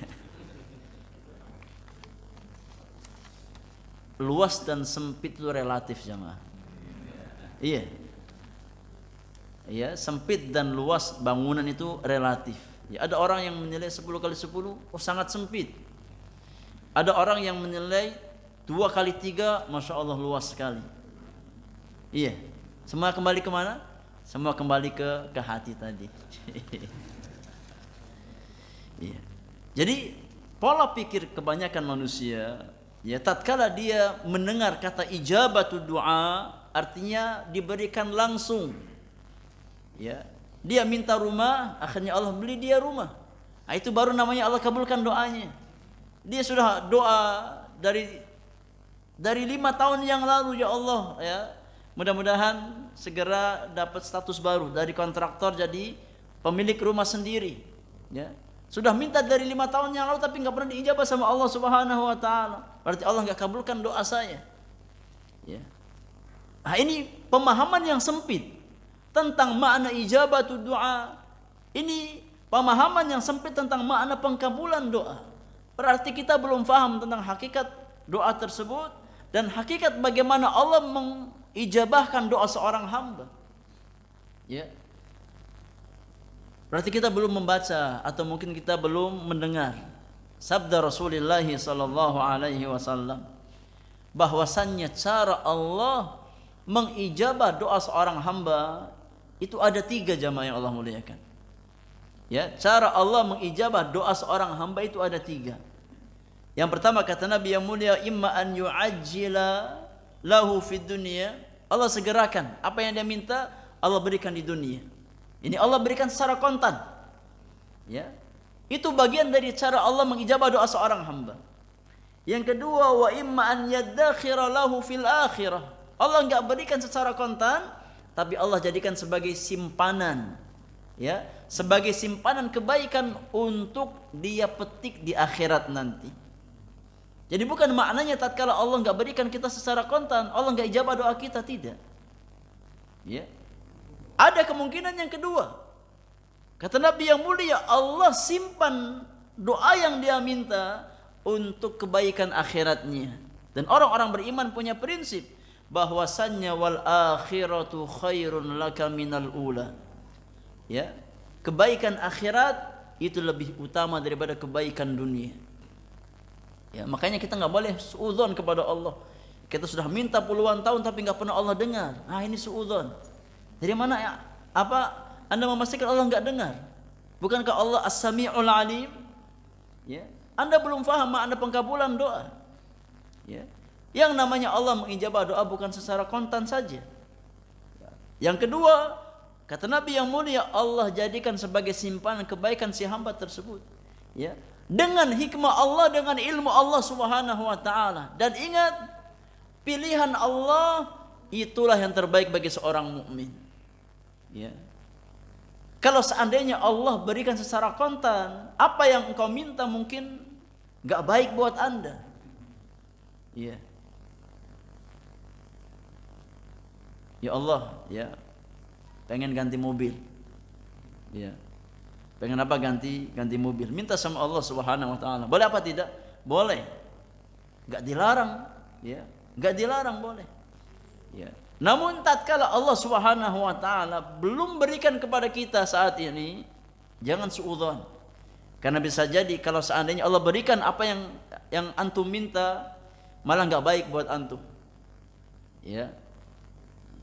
Luas dan sempit itu relatif jemaah. Iya. Ya, sempit dan luas bangunan itu relatif. Ya, ada orang yang menilai 10 kali 10 sangat sempit. Ada orang yang menilai 2 kali 3, Masya Allah luas sekali. Iya. Semua kembali ke mana? Semua kembali ke hati tadi. Iya. Jadi pola pikir kebanyakan manusia, ya, tatkala dia mendengar kata ijabatu doa, artinya diberikan langsung. Ya, dia minta rumah, akhirnya Allah beli dia rumah. Nah, itu baru namanya Allah kabulkan doanya. Dia sudah doa dari 5 tahun yang lalu, ya Allah, ya, mudah-mudahan segera dapat status baru dari kontraktor jadi pemilik rumah sendiri. Ya, sudah minta dari 5 tahun yang lalu tapi nggak pernah diijabah sama Allah Subhanahu Wa Taala. Berarti Allah nggak kabulkan doa saya. Ya. Nah, ini pemahaman yang sempit tentang makna ijabatu doa. Ini pemahaman yang sempit tentang makna pengkabulan doa. Berarti kita belum paham tentang hakikat doa tersebut dan hakikat bagaimana Allah mengijabahkan doa seorang hamba. Ya. Berarti kita belum membaca atau mungkin kita belum mendengar sabda Rasulullah sallallahu alaihi wasallam bahwasannya cara Allah mengijabah doa seorang hamba itu ada 3 jamaah yang Allah muliakan. Ya, cara Allah mengijabah doa seorang hamba itu ada 3. Yang pertama kata Nabi yang mulia, imma an yu'ajjila lahu fid dunya, Allah segerakan apa yang dia minta Allah berikan di dunia. Ini Allah berikan secara kontan. Ya. Itu bagian dari cara Allah mengijabah doa seorang hamba. Yang kedua, wa imma an yaddakhira lahu fil akhirah. Allah enggak berikan secara kontan, tapi Allah jadikan sebagai simpanan. Ya, sebagai simpanan kebaikan untuk dia petik di akhirat nanti. Jadi bukan maknanya tatkala Allah enggak berikan kita secara kontan, Allah enggak ijabah doa kita, tidak. Ya. Ada kemungkinan yang kedua. Kata Nabi yang mulia, Allah simpan doa yang dia minta untuk kebaikan akhiratnya. Dan orang-orang beriman punya prinsip bahwasannya wal akhiratu khairun laka minal ula. Ya, kebaikan akhirat itu lebih utama daripada kebaikan dunia. Ya, makanya kita nggak boleh suudzon kepada Allah. Kita sudah minta puluhan tahun tapi nggak pernah Allah dengar. Ah, ini suudzon. Dari mana ya? Apa Anda memastikan Allah nggak dengar? Bukankah Allah As-Sami'ul Alim? Ya, Anda belum faham makna pengkabulan doa. Ya, yang namanya Allah mengijabah doa bukan secara kontan saja. Yang kedua, kata Nabi yang mulia, Allah jadikan sebagai simpanan kebaikan si hamba tersebut. Ya, dengan hikmah Allah, dengan ilmu Allah Subhanahu Wa Taala. Dan ingat, pilihan Allah itulah yang terbaik bagi seorang mukmin. Ya. Kalau seandainya Allah berikan secara kontan, apa yang engkau minta mungkin gak baik buat Anda. Ya. Ya Allah, ya, pengen ganti mobil. Ya. Pengen apa ganti mobil. Minta sama Allah Subhanahu Wa Taala. Boleh apa tidak? Boleh. Gak dilarang. Ya. Gak dilarang, boleh. Ya. Namun tatkala Allah Subhanahu Wa Taala belum berikan kepada kita saat ini, jangan suudzon. Karena bisa jadi kalau seandainya Allah berikan apa yang antum minta, malah nggak baik buat antum. Ya.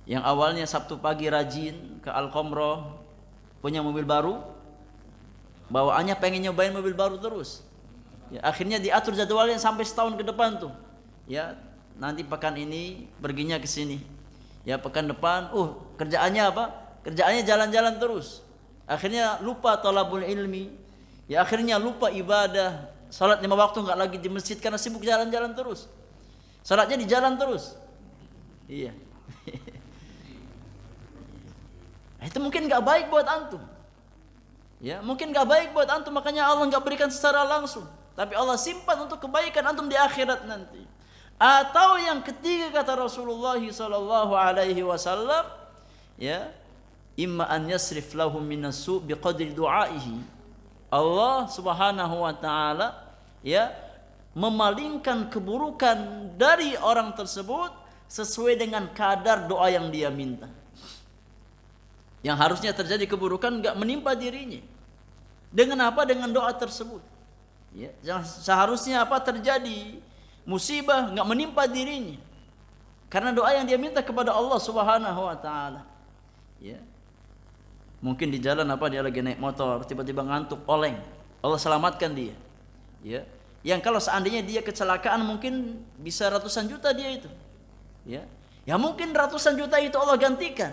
Yang awalnya Sabtu pagi rajin ke Al-Qomroh, punya mobil baru, bawaannya pengen nyobain mobil baru terus. Ya, akhirnya diatur jadwalnya sampai setahun ke depan tuh. Ya, nanti pekan ini perginya ke sini. Ya, pekan depan, kerjaannya apa? Kerjaannya jalan-jalan terus. Akhirnya lupa talabul ilmi. Ya, akhirnya lupa ibadah. Salat 5 waktu enggak lagi di masjid karena sibuk jalan-jalan terus. Salatnya di jalan terus. Iya. Itu mungkin enggak baik buat antum. Ya, mungkin enggak baik buat antum, makanya Allah enggak berikan secara langsung. Tapi Allah simpan untuk kebaikan antum di akhirat nanti. Atau yang ketiga kata Rasulullah sallallahu alaihi wasallam, ya, imma an yasrif lahum minasu biqadri du'aihi. Allah Subhanahu Wa Taala, ya, memalingkan keburukan dari orang tersebut sesuai dengan kadar doa yang dia minta. Yang harusnya terjadi keburukan enggak menimpa dirinya. Dengan apa? Dengan doa tersebut. Ya, seharusnya apa terjadi musibah nggak menimpa dirinya karena doa yang dia minta kepada Allah Subhanahu wa taala. Ya. Mungkin di jalan apa dia lagi naik motor, tiba-tiba ngantuk, oleng. Allah selamatkan dia. Ya. Yang kalau seandainya dia kecelakaan mungkin bisa ratusan juta dia itu. Ya. Ya mungkin ratusan juta itu Allah gantikan.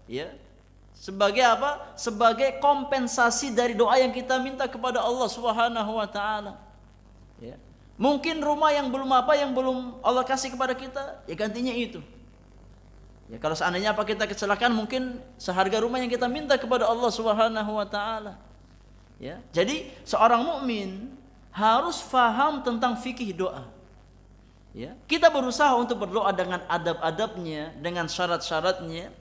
Ya. Sebagai apa? Sebagai kompensasi dari doa yang kita minta kepada Allah Subhanahu wa taala. Ya. Mungkin rumah yang belum Allah kasih kepada kita, ya gantinya itu. Ya kalau seandainya apa kita kecelakaan mungkin seharga rumah yang kita minta kepada Allah Subhanahu wa taala. Ya. Jadi seorang mukmin harus faham tentang fikih doa. Ya. Kita berusaha untuk berdoa dengan adab-adabnya, dengan syarat-syaratnya.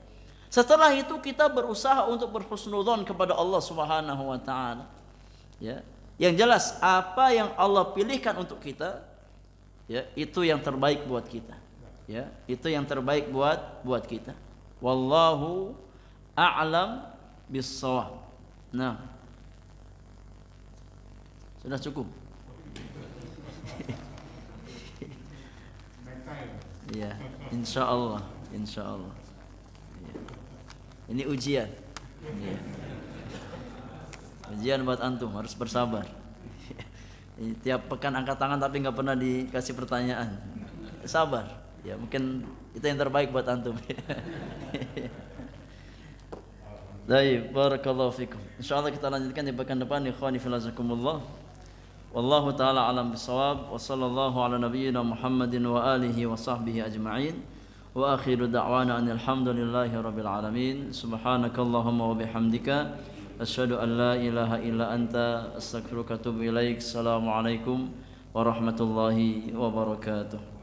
Setelah itu kita berusaha untuk berhusnudzon kepada Allah Subhanahu wa taala. Ya. Yang jelas apa yang Allah pilihkan untuk kita, ya, itu yang terbaik buat kita. Ya, itu yang terbaik buat kita. Wallahu a'lam bis-shawab. Nah. Sudah cukup. Ya, insyaallah. Ya. Ini ujian. Ya. Ujian buat antum, harus bersabar. Ini tiap pekan angkat tangan tapi nggak pernah dikasih pertanyaan. Sabar. Ya, mungkin itu yang terbaik buat antum. Baik, barakallahu fikum. Insyaallah kita lanjutkan di pekan depan, ikhwani filazakumullah. Wallahu taala alam bisawab wa sallallahu ala nabiyyina Muhammadin wa alihi wa sahbihi ajma'in. Wa akhiru da'wana alhamdulillahi rabbil alamin. Subhanakallahumma wa bihamdika asyhadu an la ilaha illa anta astaghfiruka wa atubu ilaik. Assalamualaikum warahmatullahi wabarakatuh.